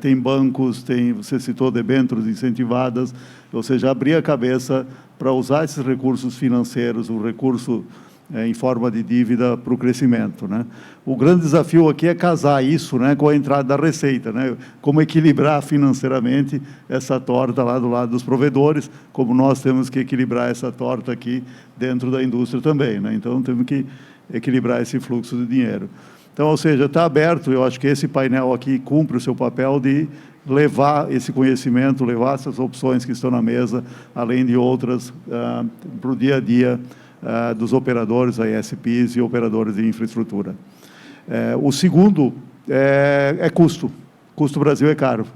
[SPEAKER 6] tem bancos, você citou debêntures incentivadas, ou seja, abrir a cabeça para usar esses recursos financeiros, o recurso em forma de dívida para o crescimento, né? O grande desafio aqui é casar isso, né, com a entrada da receita, né? Como equilibrar financeiramente essa torta lá do lado dos provedores, como nós temos que equilibrar essa torta aqui dentro da indústria também, né? Então, temos que equilibrar esse fluxo de dinheiro. Então, ou seja, está aberto, eu acho que esse painel aqui cumpre o seu papel de levar esse conhecimento, levar essas opções que estão na mesa, além de outras, para o dia a dia, dos operadores, ISPs e operadores de infraestrutura. O segundo é custo. Custo Brasil é caro.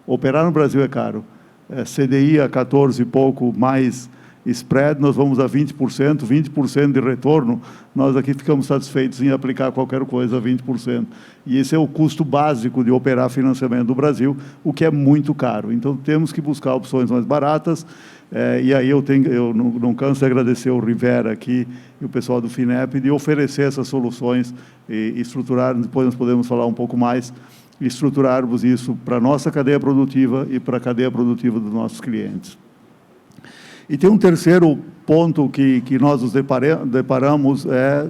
[SPEAKER 6] Operar no Brasil é caro. CDI a 14 e pouco mais spread, nós vamos a 20% de retorno, nós aqui ficamos satisfeitos em aplicar qualquer coisa a 20%. E esse é o custo básico de operar financiamento do Brasil, o que é muito caro. Então, temos que buscar opções mais baratas, e aí eu não canso de agradecer o Rivera aqui e o pessoal do FINEP de oferecer essas soluções e estruturar, depois nós podemos falar um pouco mais, estruturarmos isso para a nossa cadeia produtiva e para a cadeia produtiva dos nossos clientes. E tem um terceiro ponto que nós nos deparamos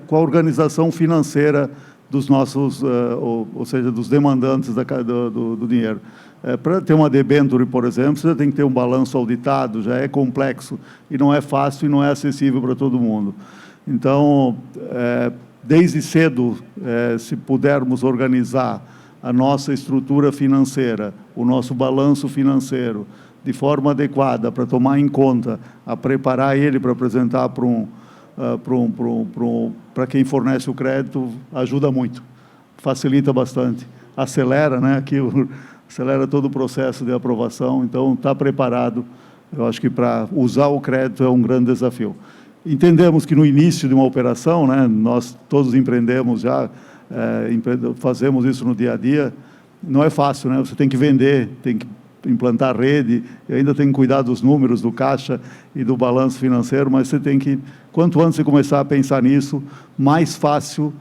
[SPEAKER 6] com a organização financeira dos nossos, ou seja, dos demandantes do dinheiro. Para ter uma debênture, por exemplo, você tem que ter um balanço auditado, já é complexo, e não é fácil e não é acessível para todo mundo. Então, desde cedo, se pudermos organizar a nossa estrutura financeira, o nosso balanço financeiro, de forma adequada, para tomar em conta, a preparar ele para apresentar para quem fornece o crédito, ajuda muito, facilita bastante, acelera, né, acelera todo o processo de aprovação, então está preparado, eu acho que para usar o crédito é um grande desafio. Entendemos que no início de uma operação, né, nós todos empreendemos já, fazemos isso no dia a dia, não é fácil, né? Você tem que vender, tem que implantar rede, e ainda tem que cuidar dos números, do caixa e do balanço financeiro, mas você tem que, quanto antes você começar a pensar nisso, mais fácil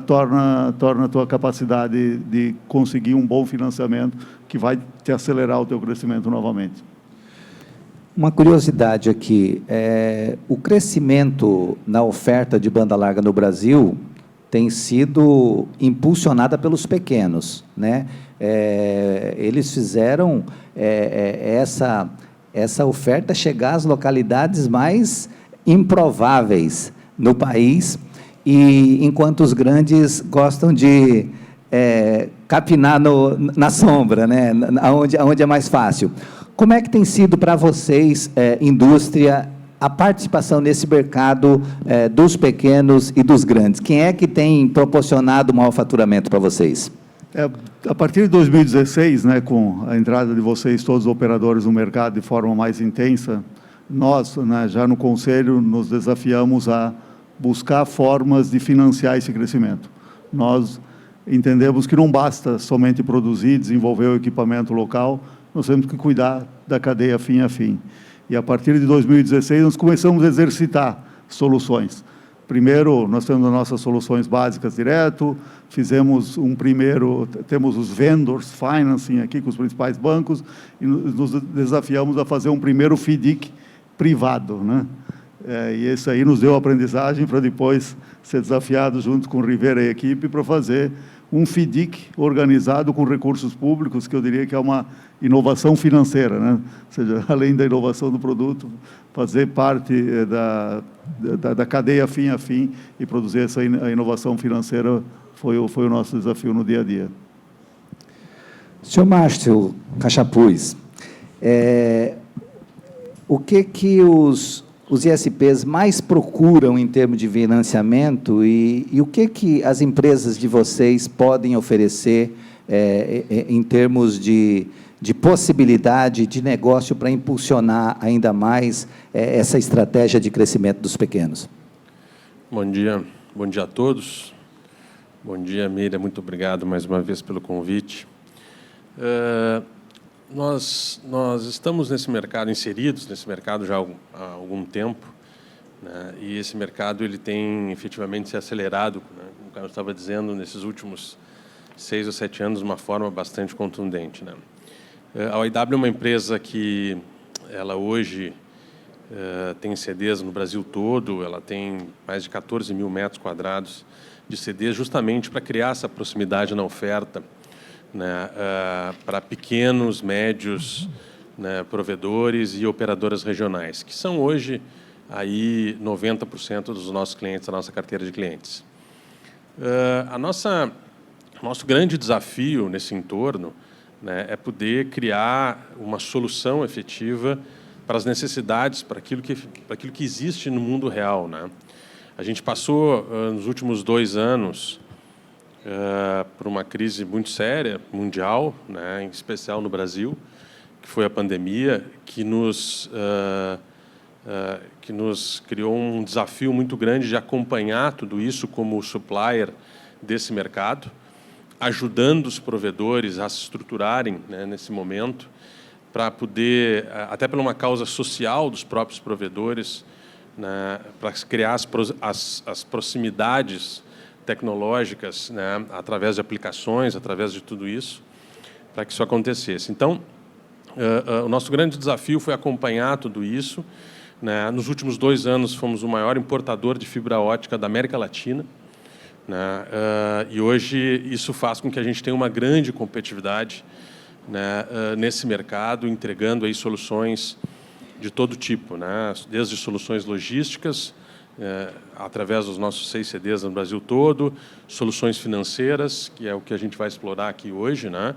[SPEAKER 6] torna a tua capacidade de conseguir um bom financiamento que vai te acelerar o teu crescimento novamente.
[SPEAKER 1] Uma curiosidade aqui, o crescimento na oferta de banda larga no Brasil tem sido impulsionada pelos pequenos, né? Eles fizeram essa oferta chegar às localidades mais improváveis no país, e enquanto os grandes gostam de capinar na sombra, né? Onde é mais fácil. Como é que tem sido para vocês, indústria, a participação nesse mercado dos pequenos e dos grandes? Quem é que tem proporcionado maior faturamento para vocês?
[SPEAKER 6] A partir de 2016, né, com a entrada de vocês, todos os operadores no mercado de forma mais intensa, nós, né, já no Conselho, nos desafiamos a buscar formas de financiar esse crescimento. Nós entendemos que não basta somente produzir, desenvolver o equipamento local, nós temos que cuidar da cadeia fim a fim. E, a partir de 2016, nós começamos a exercitar soluções. Primeiro, nós temos as nossas soluções básicas direto, temos os vendors financing aqui com os principais bancos, e nos desafiamos a fazer um primeiro FDIC privado, né? E isso aí nos deu aprendizagem para depois ser desafiado junto com o Rivera e a equipe para fazer um FDIC organizado com recursos públicos, que eu diria que é uma inovação financeira, né? Ou seja, além da inovação do produto, fazer parte da cadeia fim a fim e produzir essa inovação financeira foi o nosso desafio no dia a dia.
[SPEAKER 1] Senhor Márcio Cachapuz, o que os ISPs mais procuram em termos de financiamento e o que as empresas de vocês podem oferecer em termos de possibilidade de negócio para impulsionar ainda mais essa estratégia de crescimento dos pequenos?
[SPEAKER 7] Bom dia a todos. Bom dia, Miriam, muito obrigado mais uma vez pelo convite. Nós estamos inseridos nesse mercado já há algum tempo, né? E esse mercado ele tem efetivamente se acelerado, né? Como o Carlos estava dizendo, nesses últimos 6 ou 7 anos, de uma forma bastante contundente, né? A OIW é uma empresa que ela hoje tem CDs no Brasil todo, ela tem mais de 14 mil metros quadrados de CDs, justamente para criar essa proximidade na oferta, né, para pequenos, médios, né, provedores e operadoras regionais, que são hoje aí 90% dos nossos clientes, da nossa carteira de clientes. Nosso grande desafio nesse entorno, né, é poder criar uma solução efetiva para as necessidades, para aquilo que existe no mundo real, né? A gente passou, nos últimos 2 anos, por uma crise muito séria, mundial, né, em especial no Brasil, que foi a pandemia, que nos criou um desafio muito grande de acompanhar tudo isso como supplier desse mercado, ajudando os provedores a se estruturarem, né, nesse momento, para poder, até por uma causa social dos próprios provedores, né, para criar as proximidades tecnológicas, né, através de aplicações, através de tudo isso, para que isso acontecesse. Então, o nosso grande desafio foi acompanhar tudo isso, né? Nos últimos 2 anos, fomos o maior importador de fibra ótica da América Latina, né? E hoje isso faz com que a gente tenha uma grande competitividade, né, nesse mercado, entregando aí soluções de todo tipo, né? Desde soluções logísticas, através dos nossos 6 CDs no Brasil todo, soluções financeiras, que é o que a gente vai explorar aqui hoje, né?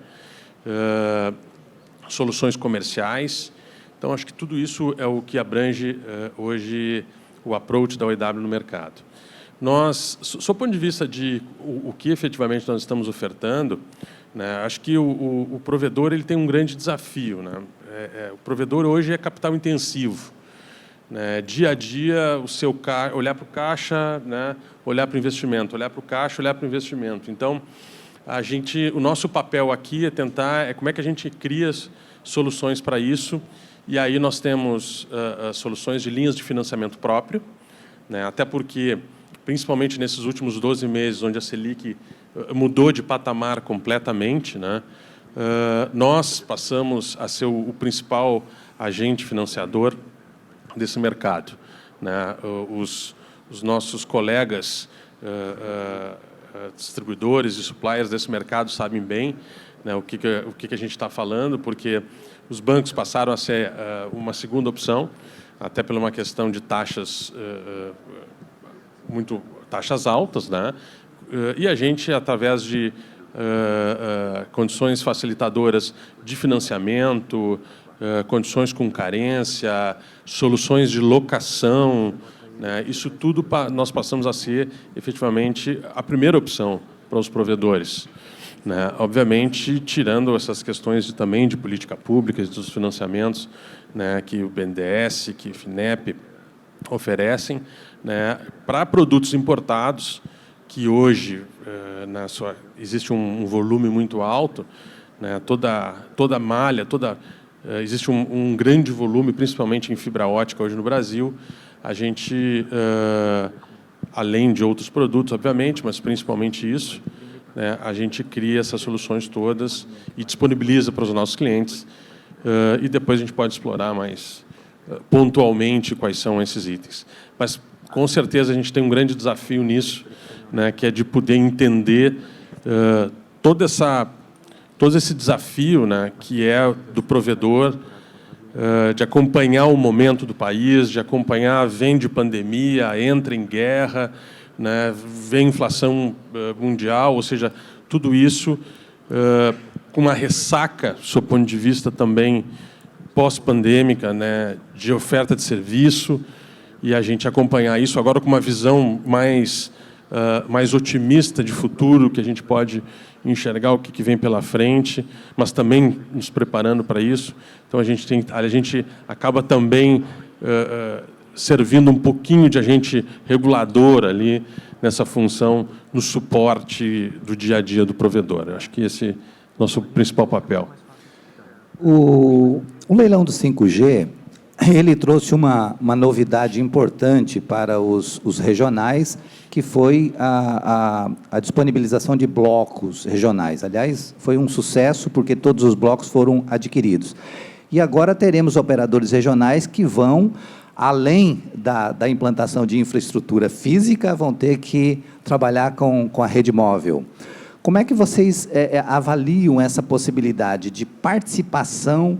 [SPEAKER 7] Soluções comerciais. Então, acho que tudo isso é o que abrange hoje o approach da OIW no mercado. Nós, sob o ponto de vista de o que efetivamente nós estamos ofertando, né, acho que o provedor ele tem um grande desafio, né? O provedor hoje é capital intensivo, né? Dia a dia, olhar para o caixa, né? Olhar para o investimento, olhar para o caixa, olhar para o investimento. Então, o nosso papel aqui é como é que a gente cria soluções para isso. E aí nós temos soluções de linhas de financiamento próprio, né? Até porque, principalmente nesses últimos 12 meses, onde a Selic mudou de patamar completamente, né? Nós passamos a ser o principal agente financiador desse mercado, né? Os nossos colegas distribuidores e suppliers desse mercado sabem bem, né, o que a gente está falando, porque os bancos passaram a ser uma segunda opção, até por uma questão de taxas taxas altas, né? E a gente, através de condições facilitadoras de financiamento, condições com carência, soluções de locação, né? Isso tudo nós passamos a ser, efetivamente, a primeira opção para os provedores, né? Obviamente, tirando essas questões também de política pública, dos financiamentos, né, que o BNDES, que o FINEP oferecem, né, para produtos importados, que hoje existe um volume muito alto, né, toda malha, existe um grande volume, principalmente em fibra ótica hoje no Brasil. A gente, além de outros produtos, obviamente, mas principalmente isso, né, a gente cria essas soluções todas e disponibiliza para os nossos clientes, e depois a gente pode explorar mais pontualmente quais são esses itens. Mas, com certeza, a gente tem um grande desafio nisso, né, que é de poder entender todo esse desafio, né, que é do provedor, de acompanhar o momento do país, de acompanhar, vem de pandemia, entra em guerra, né, vem inflação mundial, ou seja, tudo isso com uma ressaca, do seu ponto de vista também pós-pandêmica, né, de oferta de serviço, e a gente acompanhar isso agora com uma visão mais otimista de futuro, que a gente pode enxergar o que vem pela frente, mas também nos preparando para isso. Então, a gente acaba também servindo um pouquinho de agente regulador ali, nessa função, no suporte do dia a dia do provedor. Eu acho que esse é o nosso principal papel.
[SPEAKER 1] O leilão do 5G, ele trouxe uma novidade importante para os regionais, que foi a disponibilização de blocos regionais. Aliás, foi um sucesso, porque todos os blocos foram adquiridos. E agora teremos operadores regionais que vão, além da implantação de infraestrutura física, vão ter que trabalhar com a rede móvel. Como é que vocês avaliam essa possibilidade de participação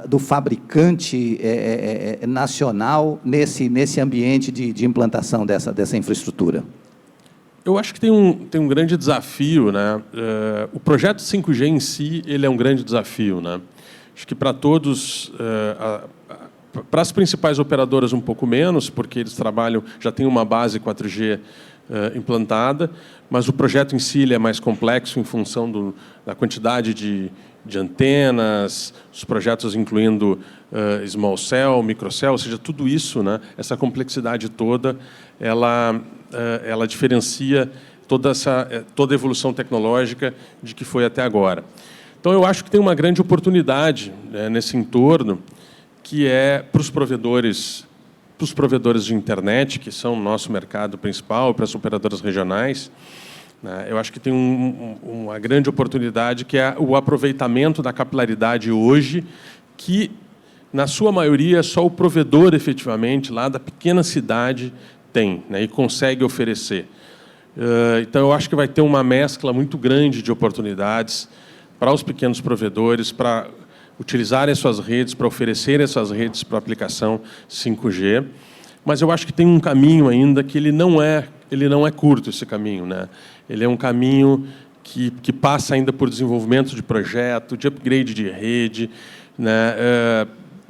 [SPEAKER 1] do fabricante nacional nesse ambiente de implantação dessa infraestrutura?
[SPEAKER 7] Eu acho que tem um grande desafio, né? O projeto 5G em si, ele é um grande desafio, né? Acho que para todos, para as principais operadoras um pouco menos, porque eles já têm uma base 4G implantada, mas o projeto em si ele é mais complexo em função da quantidade de antenas, os projetos incluindo small cell, microcell, ou seja, tudo isso, né, essa complexidade toda, ela diferencia toda a evolução tecnológica de que foi até agora. Então, eu acho que tem uma grande oportunidade, né, nesse entorno, que é para os provedores de internet, que são o nosso mercado principal, para as operadoras regionais, né, eu acho que tem uma grande oportunidade, que é o aproveitamento da capilaridade hoje, que, na sua maioria, só o provedor, efetivamente, lá da pequena cidade tem, né, e consegue oferecer. Então, eu acho que vai ter uma mescla muito grande de oportunidades para os pequenos provedores, para utilizarem suas redes, para oferecerem essas redes para aplicação 5G. Mas eu acho que tem um caminho ainda que ele não é curto, esse caminho, né? Ele é um caminho que passa ainda por desenvolvimento de projeto, de upgrade de rede, né?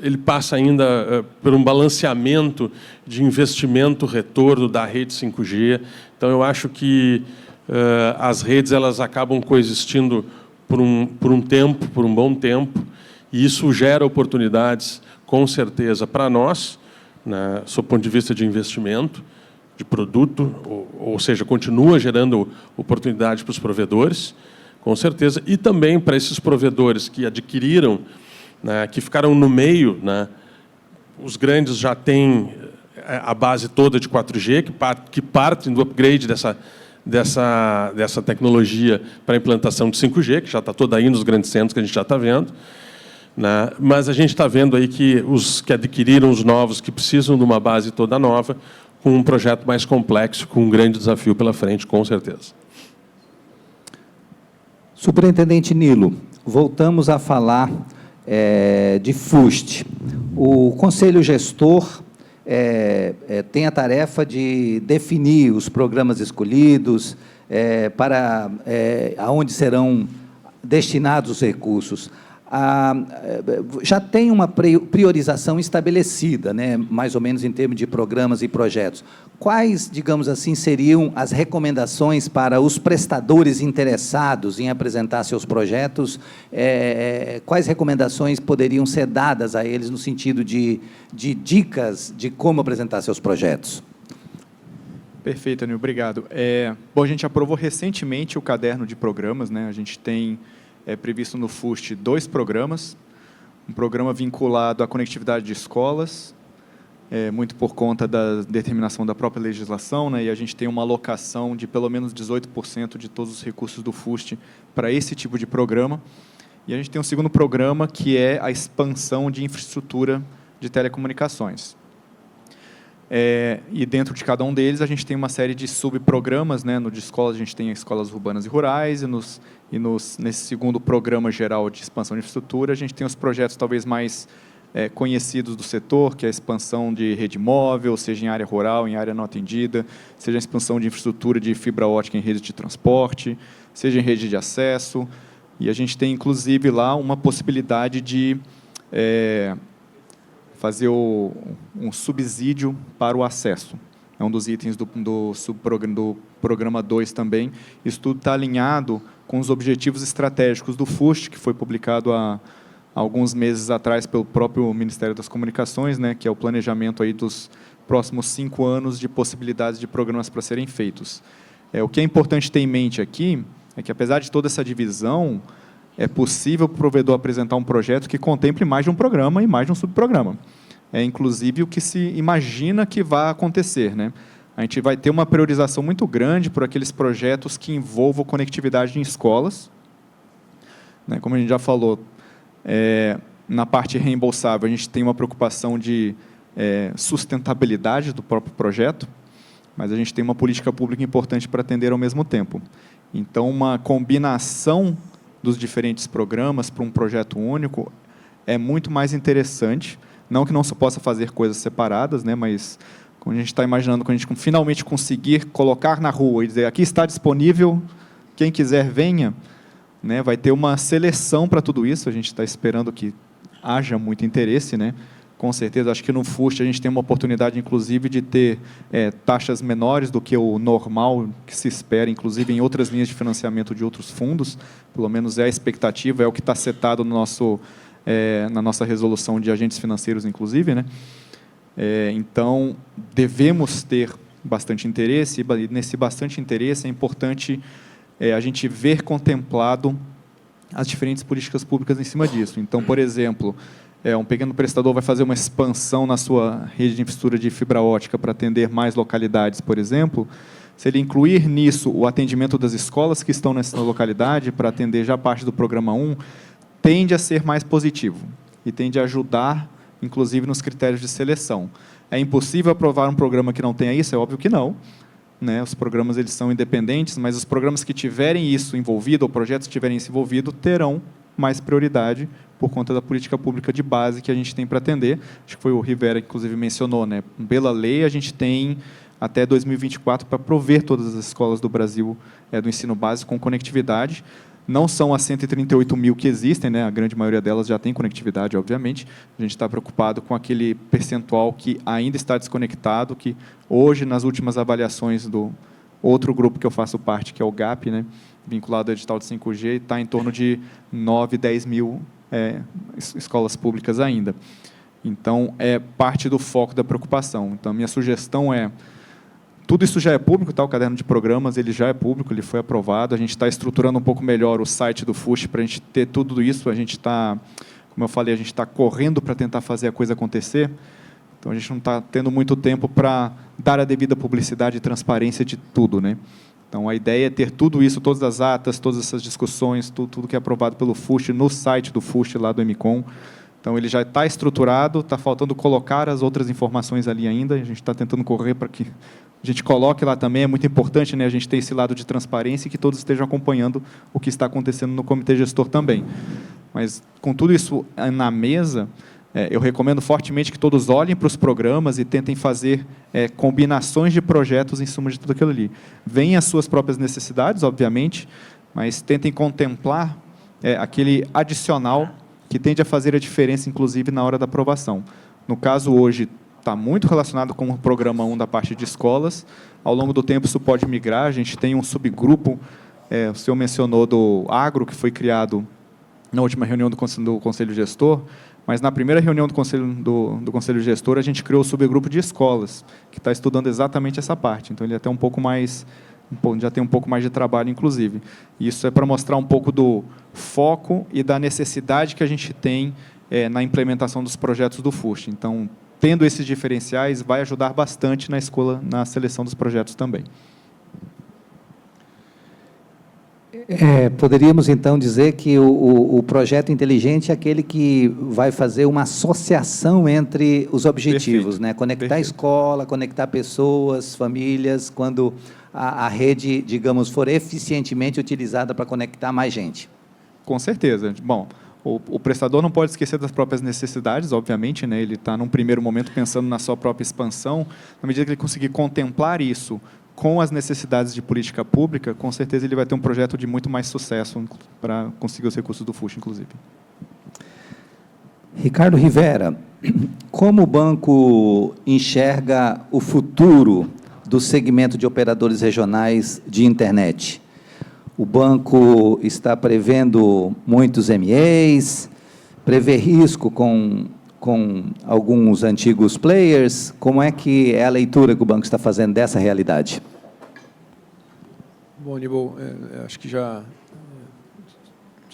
[SPEAKER 7] Ele passa ainda por um balanceamento de investimento-retorno da rede 5G. Então, eu acho que as redes elas acabam coexistindo por um bom tempo, e isso gera oportunidades, com certeza, para nós, né, sob o ponto de vista de investimento, de produto, ou seja, continua gerando oportunidade para os provedores, com certeza, e também para esses provedores que adquiriram, né, que ficaram no meio, né, os grandes já têm a base toda de 4G, que partem do upgrade dessa tecnologia para a implantação de 5G, que já está toda aí nos grandes centros, que a gente já está vendo. Né? Mas a gente está vendo aí que os que adquiriram os novos, que precisam de uma base toda nova, com um projeto mais complexo, com um grande desafio pela frente, com certeza.
[SPEAKER 1] Superintendente Nilo, voltamos a falar de FUST. O Conselho Gestor tem a tarefa de definir os programas escolhidos, para aonde serão destinados os recursos. Já tem uma priorização estabelecida, né, mais ou menos em termos de programas e projetos. Quais, digamos assim, seriam as recomendações para os prestadores interessados em apresentar seus projetos? Quais recomendações poderiam ser dadas a eles no sentido de dicas de como apresentar seus projetos?
[SPEAKER 3] Perfeito, Anil, obrigado. Bom, a gente aprovou recentemente o caderno de programas, né? A gente tem previsto no FUST 2 programas, um programa vinculado à conectividade de escolas, muito por conta da determinação da própria legislação, né, e a gente tem uma alocação de pelo menos 18% de todos os recursos do FUST para esse tipo de programa. E a gente tem um segundo programa, que é a expansão de infraestrutura de telecomunicações. E dentro de cada um deles, a gente tem uma série de subprogramas, né? No de escolas, a gente tem escolas urbanas e rurais, nesse segundo programa geral de expansão de infraestrutura, a gente tem os projetos talvez mais conhecidos do setor, que é a expansão de rede móvel, seja em área rural, em área não atendida, seja a expansão de infraestrutura de fibra ótica em rede de transporte, seja em rede de acesso. E a gente tem, inclusive, lá uma possibilidade de fazer um subsídio para o acesso. É um dos itens do programa 2 também. Isso tudo está alinhado com os objetivos estratégicos do FUST, que foi publicado há alguns meses atrás pelo próprio Ministério das Comunicações, né, que é o planejamento aí dos próximos 5 anos de possibilidades de programas para serem feitos. O que é importante ter em mente aqui é que, apesar de toda essa divisão, é possível para o provedor apresentar um projeto que contemple mais de um programa e mais de um subprograma. É, inclusive, o que se imagina que vai acontecer, né? A gente vai ter uma priorização muito grande por aqueles projetos que envolvam conectividade em escolas. Né? Como a gente já falou, na parte reembolsável, a gente tem uma preocupação de sustentabilidade do próprio projeto, mas a gente tem uma política pública importante para atender ao mesmo tempo. Então, uma combinação dos diferentes programas para um projeto único é muito mais interessante. Não que não se possa fazer coisas separadas, né, mas como a gente está imaginando, quando a gente finalmente conseguir colocar na rua e dizer, aqui está disponível, quem quiser venha, né, vai ter uma seleção para tudo isso, a gente está esperando que haja muito interesse, né, com certeza. Acho que no FUST a gente tem uma oportunidade, inclusive, de ter taxas menores do que o normal que se espera, inclusive em outras linhas de financiamento de outros fundos, pelo menos é a expectativa, é o que está setado no nosso, na nossa resolução de agentes financeiros, inclusive, né? Então, devemos ter bastante interesse, e nesse bastante interesse é importante a gente ver contemplado as diferentes políticas públicas em cima disso. Então, por exemplo, um pequeno prestador vai fazer uma expansão na sua rede de infraestrutura de fibra ótica para atender mais localidades, por exemplo. Se ele incluir nisso o atendimento das escolas que estão nessa localidade, para atender já parte do programa 1, tende a ser mais positivo e tende a ajudar, inclusive, nos critérios de seleção. É impossível aprovar um programa que não tenha isso? É óbvio que não. Né? Os programas eles são independentes, mas os programas que tiverem isso envolvido, ou projetos que tiverem isso envolvido, terão mais prioridade por conta da política pública de base que a gente tem para atender. Acho que foi o Rivera que, inclusive, mencionou, né? Pela lei, a gente tem até 2024 para prover todas as escolas do Brasil do ensino básico com conectividade. Não são as 138 mil que existem, né? A grande maioria delas já tem conectividade, obviamente. A gente está preocupado com aquele percentual que ainda está desconectado, que hoje, nas últimas avaliações do outro grupo que eu faço parte, que é o GAP, né? Vinculado ao edital de 5G, está em torno de 9, 10 mil escolas públicas ainda. Então, é parte do foco da preocupação. Então, a minha sugestão é, tudo isso já é público, tá? O caderno de programas ele já é público, ele foi aprovado, a gente está estruturando um pouco melhor o site do FUST para a gente ter tudo isso, a gente está, como eu falei, a gente está correndo para tentar fazer a coisa acontecer, então a gente não está tendo muito tempo para dar a devida publicidade e transparência de tudo, né? Então, a ideia é ter tudo isso, todas as atas, todas essas discussões, tudo que é aprovado pelo FUST, no site do FUST, lá do MCOM. Então, ele já está estruturado, está faltando colocar as outras informações ali ainda, a gente está tentando correr para que a gente coloque lá também, é muito importante, né, a gente ter esse lado de transparência e que todos estejam acompanhando o que está acontecendo no comitê gestor também. Mas, com tudo isso na mesa, eu recomendo fortemente que todos olhem para os programas e tentem fazer combinações de projetos em cima de tudo aquilo ali. Venham as suas próprias necessidades, obviamente, mas tentem contemplar aquele adicional que tende a fazer a diferença, inclusive, na hora da aprovação. No caso, hoje, está muito relacionado com o programa 1 da parte de escolas. Ao longo do tempo, isso pode migrar. A gente tem um subgrupo, o senhor mencionou do agro, que foi criado na última reunião do Conselho Gestor, mas na primeira reunião do Conselho Gestor, a gente criou o subgrupo de escolas, que está estudando exatamente essa parte. Então, ele é até já tem um pouco mais de trabalho, inclusive. E isso é para mostrar um pouco do foco e da necessidade que a gente tem na implementação dos projetos do FUST. Então, tendo esses diferenciais, vai ajudar bastante na escola, na seleção dos projetos também.
[SPEAKER 1] Poderíamos, então, dizer que o projeto inteligente é aquele que vai fazer uma associação entre os objetivos, né? Conectar a escola, conectar pessoas, famílias, quando a rede, digamos, for eficientemente utilizada para conectar mais gente.
[SPEAKER 3] Com certeza. Bom, o prestador não pode esquecer das próprias necessidades, obviamente, né? Ele está, num primeiro momento, pensando na sua própria expansão. Na medida que ele conseguir contemplar isso com as necessidades de política pública, com certeza ele vai ter um projeto de muito mais sucesso para conseguir os recursos do FUST, inclusive.
[SPEAKER 1] Ricardo Rivera, como o banco enxerga o futuro do segmento de operadores regionais de internet? O banco está prevendo muitos MEAs, prevê risco com alguns antigos players. Como é que é a leitura que o banco está fazendo dessa realidade?
[SPEAKER 4] Bom, Aníbal, acho que já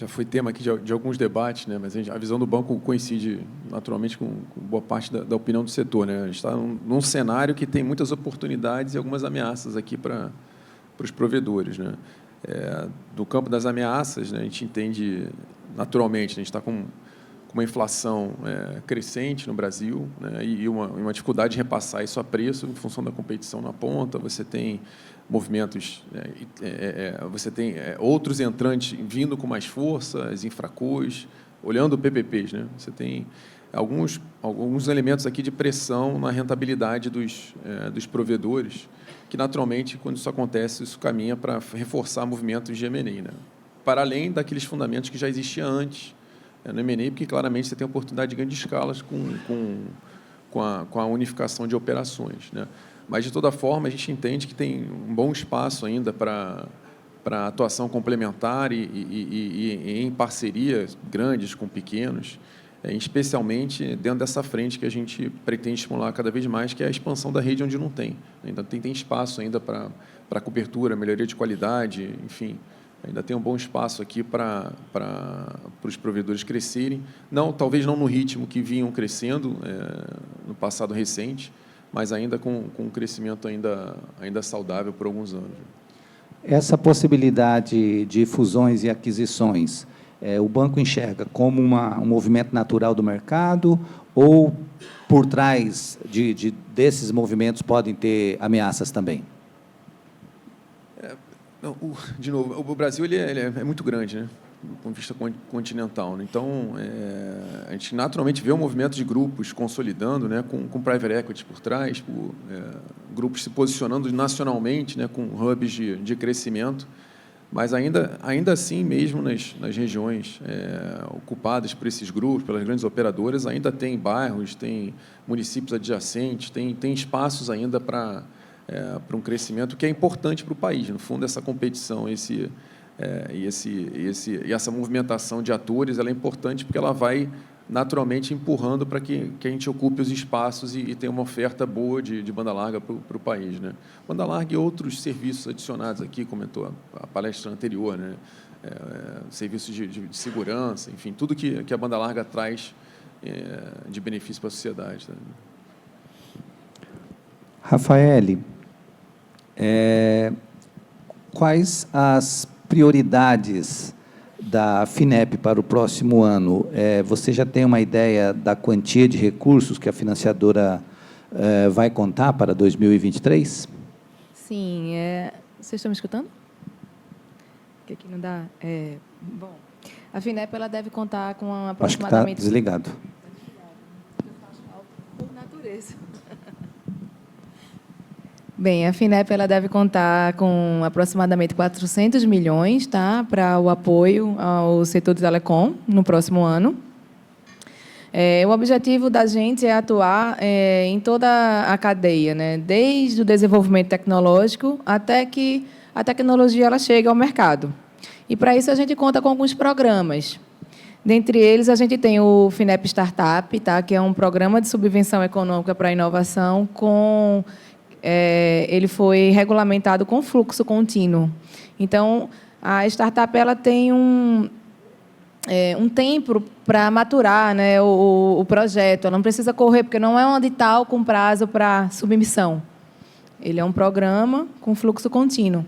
[SPEAKER 4] foi tema aqui de alguns debates, né? Mas a visão do banco coincide naturalmente com boa parte da opinião do setor, né? A gente está num cenário que tem muitas oportunidades e algumas ameaças aqui para os provedores, né? Do campo das ameaças, né, a gente entende naturalmente, a gente está com uma inflação crescente no Brasil, né, e uma dificuldade de repassar isso a preço em função da competição na ponta. Você tem movimentos, você tem outros entrantes vindo com mais força, as infracos, olhando PPPs, né, você tem alguns elementos aqui de pressão na rentabilidade dos provedores, que, naturalmente, quando isso acontece, isso caminha para reforçar movimentos de M&A, né? Para além daqueles fundamentos que já existiam antes no M&A, porque, claramente, você tem a oportunidade de ganho de escalas com a unificação de operações, né? Mas, de toda forma, a gente entende que tem um bom espaço ainda para atuação complementar e em parcerias grandes com pequenos, especialmente dentro dessa frente que a gente pretende estimular cada vez mais, que é a expansão da rede onde não tem. Ainda tem espaço ainda para cobertura, melhoria de qualidade, enfim, ainda tem um bom espaço aqui para os provedores crescerem, talvez não no ritmo que vinham crescendo no passado recente, mas ainda com um crescimento ainda saudável por alguns anos.
[SPEAKER 1] Essa possibilidade de fusões e aquisições, o banco enxerga como um movimento natural do mercado ou, por trás desses movimentos, podem ter ameaças também?
[SPEAKER 4] De novo, o Brasil ele é muito grande, né, do ponto de vista continental, né? Então, a gente naturalmente vê um movimento de grupos consolidando, né, com private equity por trás, grupos se posicionando nacionalmente, né, com hubs de crescimento, mas ainda assim, mesmo nas regiões ocupadas por esses grupos, pelas grandes operadoras, ainda tem bairros, tem municípios adjacentes, tem espaços ainda para um crescimento que é importante para o país. No fundo, essa competição e essa movimentação de atores, ela é importante porque ela vai naturalmente empurrando para que a gente ocupe os espaços e tenha uma oferta boa de banda larga para o país, né? Banda larga e outros serviços adicionados aqui, comentou a palestra anterior, né? Serviços de segurança, enfim, tudo que a banda larga traz de benefício para a sociedade. Tá?
[SPEAKER 1] Rafael, quais as prioridades da FINEP para o próximo ano? Você já tem uma ideia da quantia de recursos que a financiadora vai contar para 2023?
[SPEAKER 5] Sim. Vocês estão me escutando? Que aqui não dá. Bom, a FINEP ela deve contar com aproximadamente...
[SPEAKER 1] Acho que está desligado.
[SPEAKER 5] Por natureza. Bem, a FINEP ela deve contar com aproximadamente 400 milhões, tá, para o apoio ao setor de telecom no próximo ano. O objetivo da gente é atuar em toda a cadeia, né, desde o desenvolvimento tecnológico até que a tecnologia ela chegue ao mercado. E, para isso, a gente conta com alguns programas. Dentre eles, a gente tem o FINEP Startup, tá, que é um programa de subvenção econômica para a inovação ele foi regulamentado com fluxo contínuo. Então, a startup ela tem um tempo para maturar, né, o projeto. Ela não precisa correr, porque não é um edital com prazo para submissão. Ele é um programa com fluxo contínuo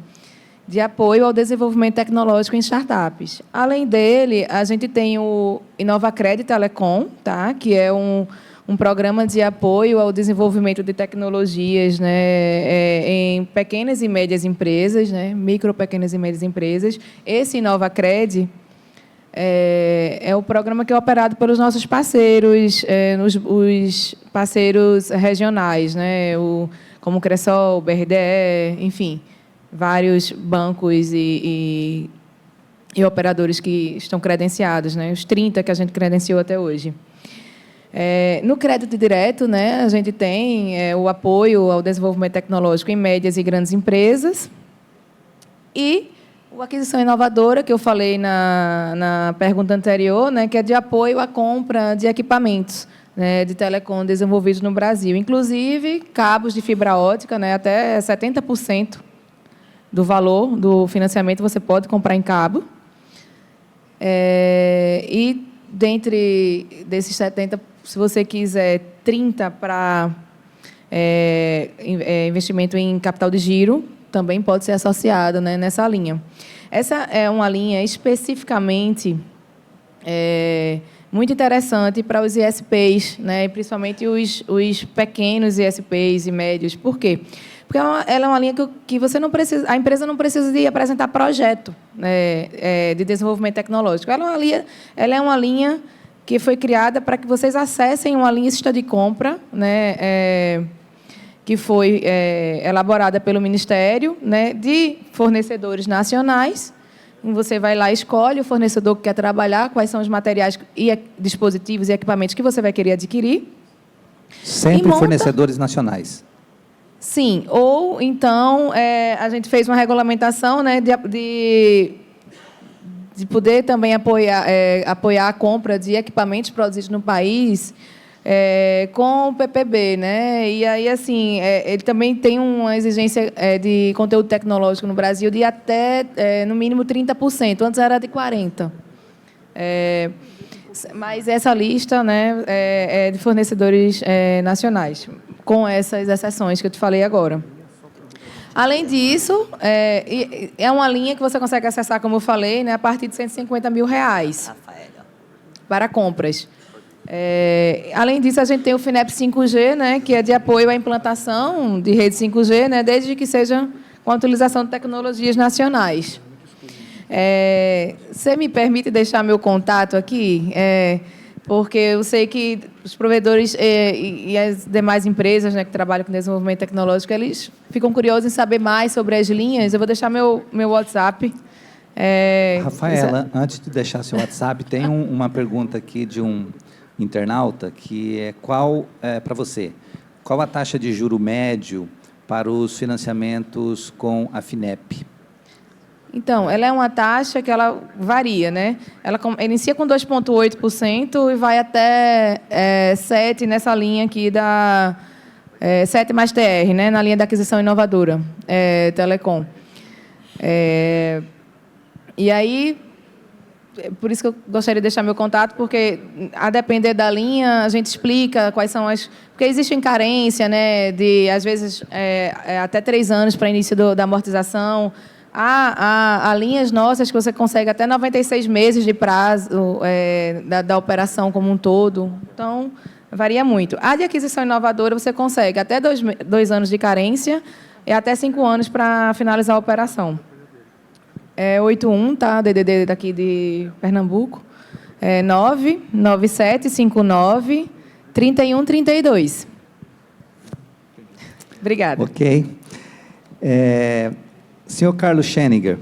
[SPEAKER 5] de apoio ao desenvolvimento tecnológico em startups. Além dele, a gente tem o InovaCred Telecom, tá, que é um programa de apoio ao desenvolvimento de tecnologias, né, em pequenas e médias empresas, né, micro, pequenas e médias empresas. Esse InovaCred é o programa que é operado pelos nossos parceiros, os parceiros regionais, né, como o Cressol, o BRDE, enfim, vários bancos e operadores que estão credenciados, né, os 30 que a gente credenciou até hoje. No crédito direto, né, a gente tem o apoio ao desenvolvimento tecnológico em médias e grandes empresas e a aquisição inovadora, que eu falei na pergunta anterior, né, que é de apoio à compra de equipamentos, né, de telecom desenvolvidos no Brasil, inclusive cabos de fibra ótica, né, até 70% do valor do financiamento você pode comprar em cabo. E, dentre desses 70%, se você quiser 30% para investimento em capital de giro, também pode ser associado, né, nessa linha. Essa é uma linha especificamente muito interessante para os ISPs, né, principalmente os pequenos ISPs e médios. Por quê? Porque ela é uma linha que você não precisa, a empresa não precisa de apresentar projeto, né, de desenvolvimento tecnológico. Ela é uma linha que foi criada para que vocês acessem uma lista de compra, né, que foi elaborada pelo Ministério, né, de fornecedores nacionais. Você vai lá e escolhe o fornecedor que quer trabalhar, quais são os materiais e dispositivos e equipamentos que você vai querer adquirir.
[SPEAKER 1] Sempre fornecedores nacionais.
[SPEAKER 5] Sim, ou então a gente fez uma regulamentação, né, de poder também apoiar a compra de equipamentos produzidos no país com o PPB, né? E aí, assim, ele também tem uma exigência de conteúdo tecnológico no Brasil de até, no mínimo, 30%. Antes era de 40%. Mas essa lista, né, é de fornecedores nacionais, com essas exceções que eu te falei agora. Além disso, é uma linha que você consegue acessar, como eu falei, né, a partir de R$150 mil para compras. Além disso, a gente tem o FINEP 5G, né, que é de apoio à implantação de rede 5G, né, desde que seja com a utilização de tecnologias nacionais. Você me permite deixar meu contato aqui? Porque eu sei que os provedores e as demais empresas, né, que trabalham com desenvolvimento tecnológico, eles ficam curiosos em saber mais sobre as linhas. Eu vou deixar meu WhatsApp.
[SPEAKER 1] Rafaela, antes de deixar seu WhatsApp, tem uma pergunta aqui de um internauta, que é para você, qual a taxa de juro médio para os financiamentos com a FINEP?
[SPEAKER 5] Então, ela é uma taxa que ela varia, né? Ela inicia com 2,8% e vai até 7% nessa linha aqui da 7 mais TR, né? Na linha da aquisição inovadora, Telecom. E aí, por isso que eu gostaria de deixar meu contato, porque, a depender da linha, a gente explica quais são as... Porque existe carência, né, de, às vezes, até 3 anos para início da amortização. Há linhas nossas que você consegue até 96 meses de prazo da operação como um todo. Então, varia muito. A de aquisição inovadora, você consegue até 2 anos de carência e até 5 anos para finalizar a operação. 81, tá? DDD daqui de Pernambuco. 99759-3132. Obrigada.
[SPEAKER 1] Ok. Senhor Carlos Scheninger,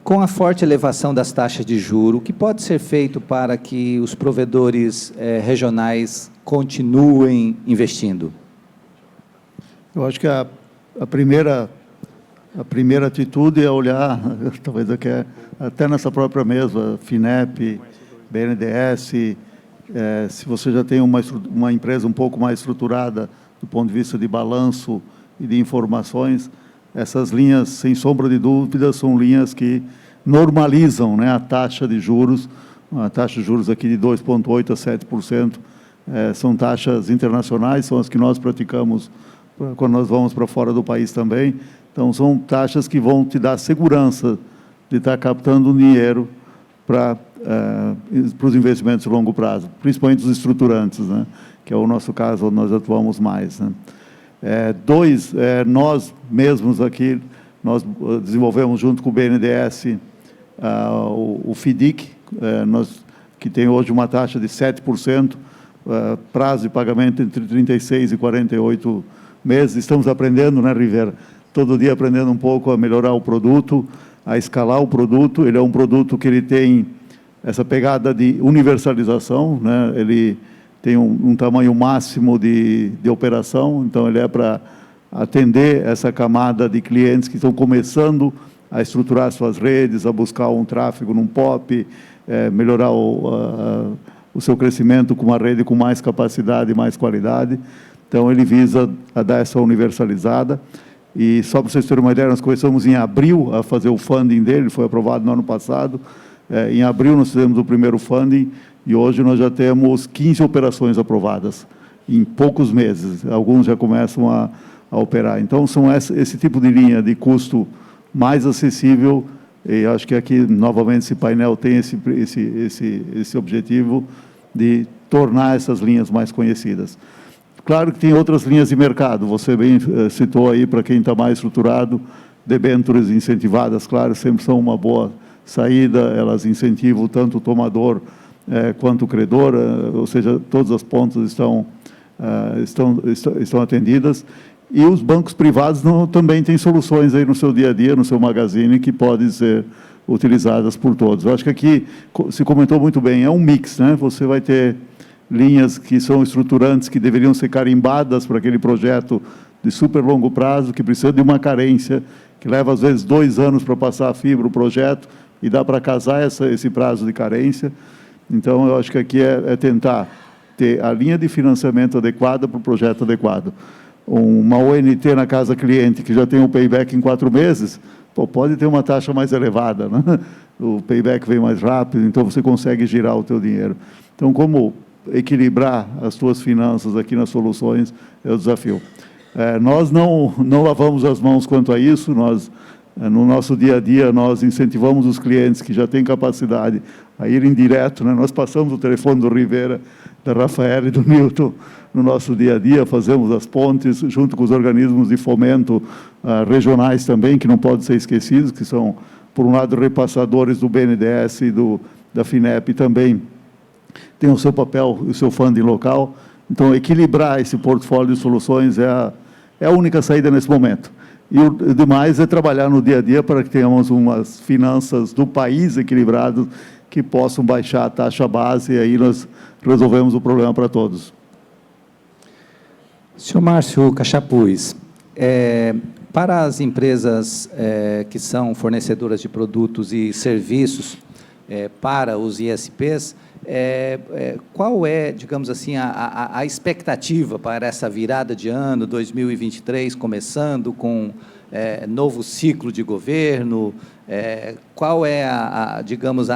[SPEAKER 1] com a forte elevação das taxas de juros, o que pode ser feito para que os provedores regionais continuem investindo?
[SPEAKER 6] Eu acho que a primeira atitude é olhar, talvez até nessa própria mesa, FINEP, BNDES, se você já tem uma empresa um pouco mais estruturada do ponto de vista de balanço e de informações, essas linhas, sem sombra de dúvida, são linhas que normalizam, né, a taxa de juros aqui de 2,8% a 7%, são taxas internacionais, são as que nós praticamos quando nós vamos para fora do país também. Então, são taxas que vão te dar segurança de estar captando dinheiro para os investimentos de longo prazo, principalmente os estruturantes, né, que é o nosso caso, onde nós atuamos mais, né. Nós mesmos aqui, nós desenvolvemos junto com o BNDES o FIDIC, que tem hoje uma taxa de 7%, prazo de pagamento entre 36 e 48 meses. Estamos aprendendo, né, Rivera? Todo dia aprendendo um pouco a melhorar o produto, a escalar o produto. Ele é um produto que ele tem essa pegada de universalização, né? Ele tem um tamanho máximo de operação, então ele é para atender essa camada de clientes que estão começando a estruturar suas redes, a buscar um tráfego num POP, melhorar o seu crescimento com uma rede com mais capacidade e mais qualidade. Então, ele visa a dar essa universalizada. E, só para vocês terem uma ideia, nós começamos em abril a fazer o funding dele, foi aprovado no ano passado. Em abril, nós fizemos o primeiro funding, e hoje nós já temos 15 operações aprovadas, em poucos meses. Alguns já começam a operar. Então, são esse tipo de linha de custo mais acessível, e acho que aqui, novamente, esse painel tem esse objetivo de tornar essas linhas mais conhecidas. Claro que tem outras linhas de mercado, você bem citou aí, para quem está mais estruturado, debêntures incentivadas, claro, sempre são uma boa saída, elas incentivam tanto o tomador quanto o credor, ou seja, todas as pontas estão atendidas. E os bancos privados também têm soluções aí no seu dia a dia, no seu magazine, que podem ser utilizadas por todos. Eu acho que aqui, se comentou muito bem, é um mix, né? Você vai ter linhas que são estruturantes, que deveriam ser carimbadas para aquele projeto de super longo prazo, que precisa de uma carência, que leva, às vezes, 2 anos para passar a fibra o projeto, e dá para casar esse prazo de carência. Então, eu acho que aqui é tentar ter a linha de financiamento adequada para o projeto adequado. Uma ONT na casa cliente, que já tem um payback em 4 meses, pode ter uma taxa mais elevada, né? O payback vem mais rápido, então você consegue girar o teu dinheiro. Então, como equilibrar as tuas finanças aqui nas soluções é o desafio. Nós não lavamos as mãos quanto a isso, no nosso dia a dia, nós incentivamos os clientes que já têm capacidade a irem direto, né? Nós passamos o telefone do Rivera, da Rafael e do Newton no nosso dia a dia, fazemos as pontes, junto com os organismos de fomento regionais também, que não podem ser esquecidos, que são, por um lado, repassadores do BNDES e da FINEP também, tem o seu papel, o seu funding local. Então, equilibrar esse portfólio de soluções é a única saída nesse momento. E o demais é trabalhar no dia a dia para que tenhamos umas finanças do país equilibradas que possam baixar a taxa base, e aí nós resolvemos o problema para todos.
[SPEAKER 1] Senhor Márcio Cachapuz, Para as empresas que são fornecedoras de produtos e serviços para os ISPs, qual é, digamos assim, a expectativa para essa virada de ano 2023, começando com novo ciclo de governo? Qual é, digamos,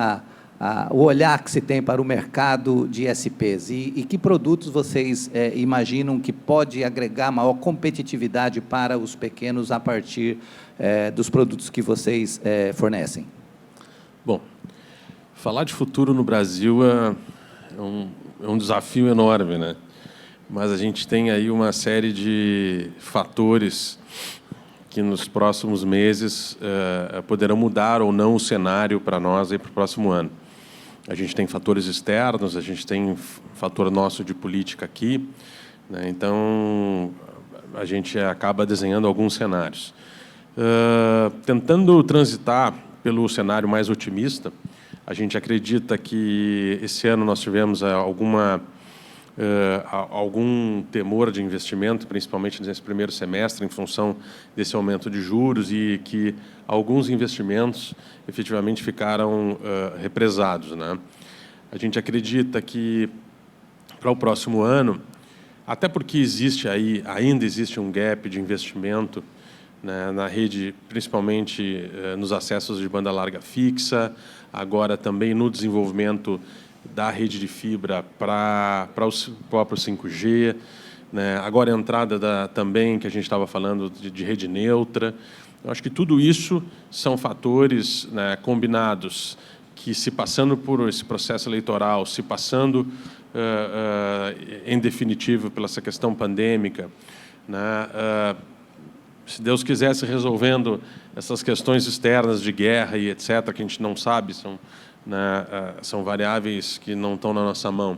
[SPEAKER 1] o olhar que se tem para o mercado de ISPs? E que produtos vocês imaginam que pode agregar maior competitividade para os pequenos a partir dos produtos que vocês fornecem?
[SPEAKER 7] Bom, falar de futuro no Brasil é um desafio enorme, né? Mas a gente tem aí uma série de fatores que nos próximos meses poderão mudar ou não o cenário para nós para o próximo ano. A gente tem fatores externos, a gente tem fator nosso de política aqui, né? Então a gente acaba desenhando alguns cenários. Tentando transitar pelo cenário mais otimista, a gente acredita que esse ano nós tivemos algum temor de investimento, principalmente nesse primeiro semestre, em função desse aumento de juros, e que alguns investimentos efetivamente ficaram represados, né? A gente acredita que para o próximo ano, até porque ainda existe um gap de investimento, né, na rede, principalmente nos acessos de banda larga fixa, agora também no desenvolvimento da rede de fibra para o próprio 5G, né? Agora a entrada também, que a gente estava falando, de rede neutra. Eu acho que tudo isso são fatores, né, combinados, que, se passando por esse processo eleitoral, se passando, em definitivo, pela essa questão pandêmica, né, se Deus quisesse resolvendo essas questões externas de guerra e etc., que a gente não sabe, são variáveis que não estão na nossa mão.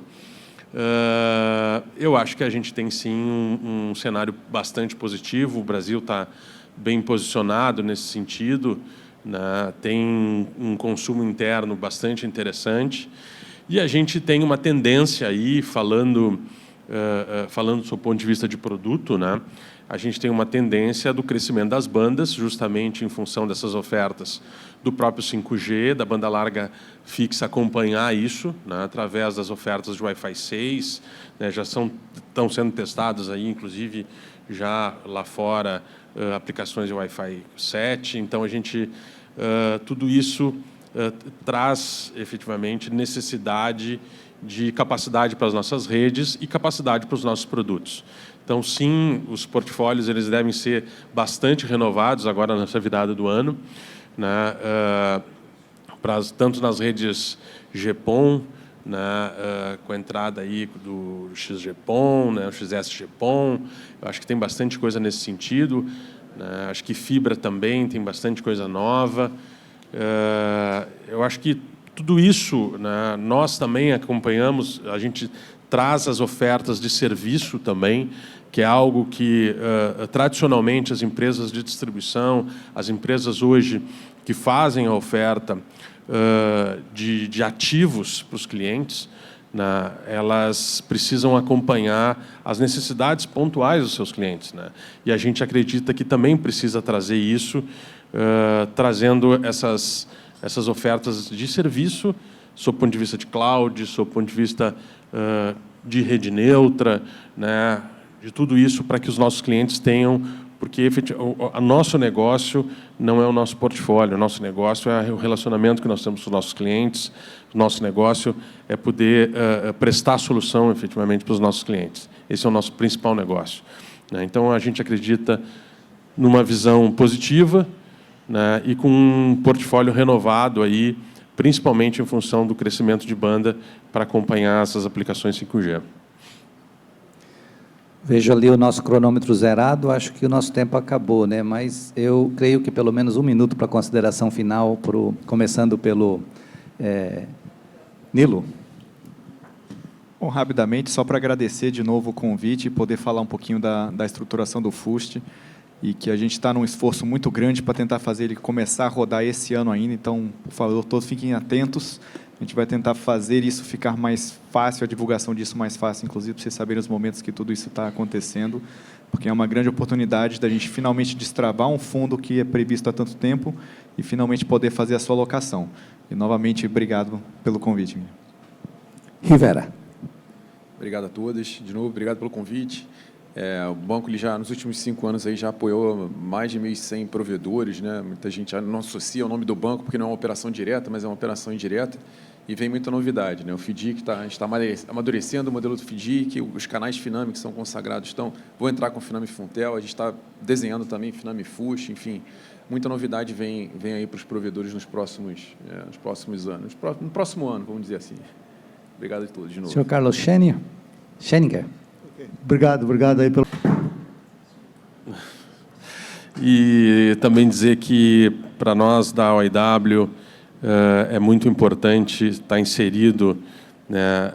[SPEAKER 7] Eu acho que a gente tem, sim, um cenário bastante positivo. O Brasil está bem posicionado nesse sentido, né? Tem um consumo interno bastante interessante, e a gente tem uma tendência aí, falando do seu ponto de vista de produto, né? A gente tem uma tendência do crescimento das bandas, justamente em função dessas ofertas do próprio 5G, da banda larga fixa, acompanhar isso, né, através das ofertas de Wi-Fi 6, né, estão sendo testadas aí, inclusive, já lá fora, aplicações de Wi-Fi 7. Então, tudo isso traz, efetivamente, necessidade de capacidade para as nossas redes e capacidade para os nossos produtos. Então, sim, os portfólios eles devem ser bastante renovados agora nessa virada do ano, né? Tanto nas redes GPON, né, com a entrada aí do XGPON, né, o XS-GPON. Eu acho que tem bastante coisa nesse sentido, né? Acho que fibra também tem bastante coisa nova. Eu acho que tudo isso, né, nós também acompanhamos, a gente traz as ofertas de serviço também, que é algo que, tradicionalmente, as empresas de distribuição, as empresas hoje que fazem a oferta de ativos para os clientes, né, elas precisam acompanhar as necessidades pontuais dos seus clientes, né? E a gente acredita que também precisa trazer isso, trazendo essas ofertas de serviço, sob o ponto de vista de cloud, sob o ponto de vista de rede neutra, né, de tudo isso, para que os nossos clientes tenham, porque o nosso negócio não é o nosso portfólio, o nosso negócio é o relacionamento que nós temos com os nossos clientes, o nosso negócio é poder prestar solução, efetivamente, para os nossos clientes. Esse é o nosso principal negócio, né? Então, a gente acredita numa visão positiva, né, e com um portfólio renovado, aí, principalmente em função do crescimento de banda para acompanhar essas aplicações 5G.
[SPEAKER 1] Vejo ali o nosso cronômetro zerado, acho que o nosso tempo acabou, né? Mas eu creio que pelo menos 1 minuto para a consideração final, começando pelo Nilo.
[SPEAKER 3] Bom, rapidamente, só para agradecer de novo o convite e poder falar um pouquinho da estruturação do FUST, e que a gente está num esforço muito grande para tentar fazer ele começar a rodar esse ano ainda. Então, por favor, todos fiquem atentos. A gente vai tentar fazer isso ficar mais fácil, a divulgação disso mais fácil, inclusive para vocês saberem os momentos que tudo isso está acontecendo, porque é uma grande oportunidade da gente finalmente destravar um fundo que é previsto há tanto tempo e finalmente poder fazer a sua alocação. E, novamente, obrigado pelo convite.
[SPEAKER 1] Rivera.
[SPEAKER 4] Obrigado a todos. De novo, obrigado pelo convite. O banco, ele já, nos últimos 5 anos, aí, já apoiou mais de 1.100 provedores, né? Muita gente já não associa o nome do banco, porque não é uma operação direta, mas é uma operação indireta. E vem muita novidade, né? O FDIC a gente está amadurecendo o modelo do FDIC, os canais Finame que são consagrados vão entrar com o Finame Funtel, a gente está desenhando também Finame Fush, enfim, muita novidade vem aí para os provedores nos próximos anos, no próximo ano, vamos dizer assim. Obrigado a todos de novo.
[SPEAKER 1] Senhor Carlos Scheninger.
[SPEAKER 6] Obrigado aí pelo...
[SPEAKER 7] E também dizer que, para nós da OIW, é muito importante estar inserido, né,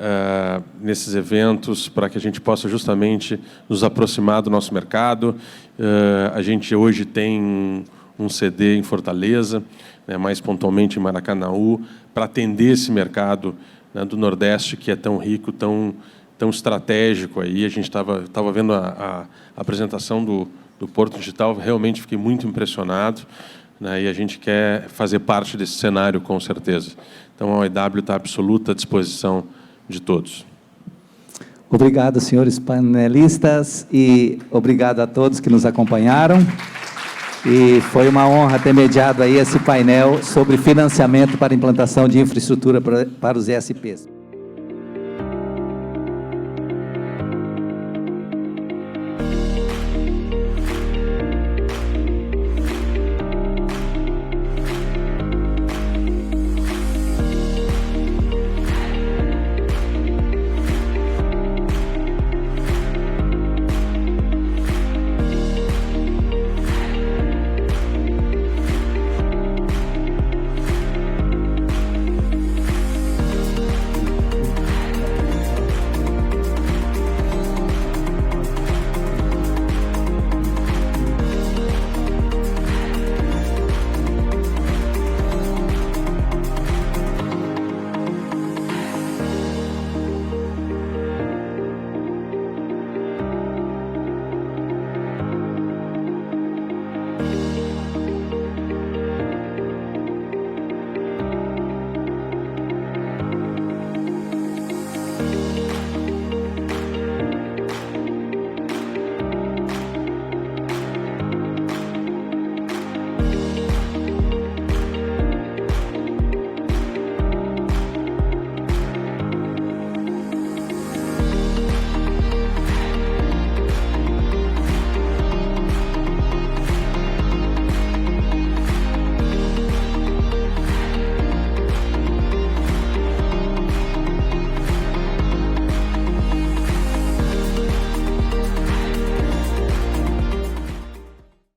[SPEAKER 7] nesses eventos para que a gente possa justamente nos aproximar do nosso mercado. A gente hoje tem um CD em Fortaleza, né, mais pontualmente em Maracanaú, para atender esse mercado, né, do Nordeste, que é tão rico, tão estratégico. Aí a gente estava vendo a apresentação do Porto Digital, realmente fiquei muito impressionado, né, e a gente quer fazer parte desse cenário, com certeza. Então, a OIW está à absoluta disposição de todos.
[SPEAKER 1] Obrigado, senhores panelistas, e obrigado a todos que nos acompanharam. E foi uma honra ter mediado aí esse painel sobre financiamento para implantação de infraestrutura para os ESPs.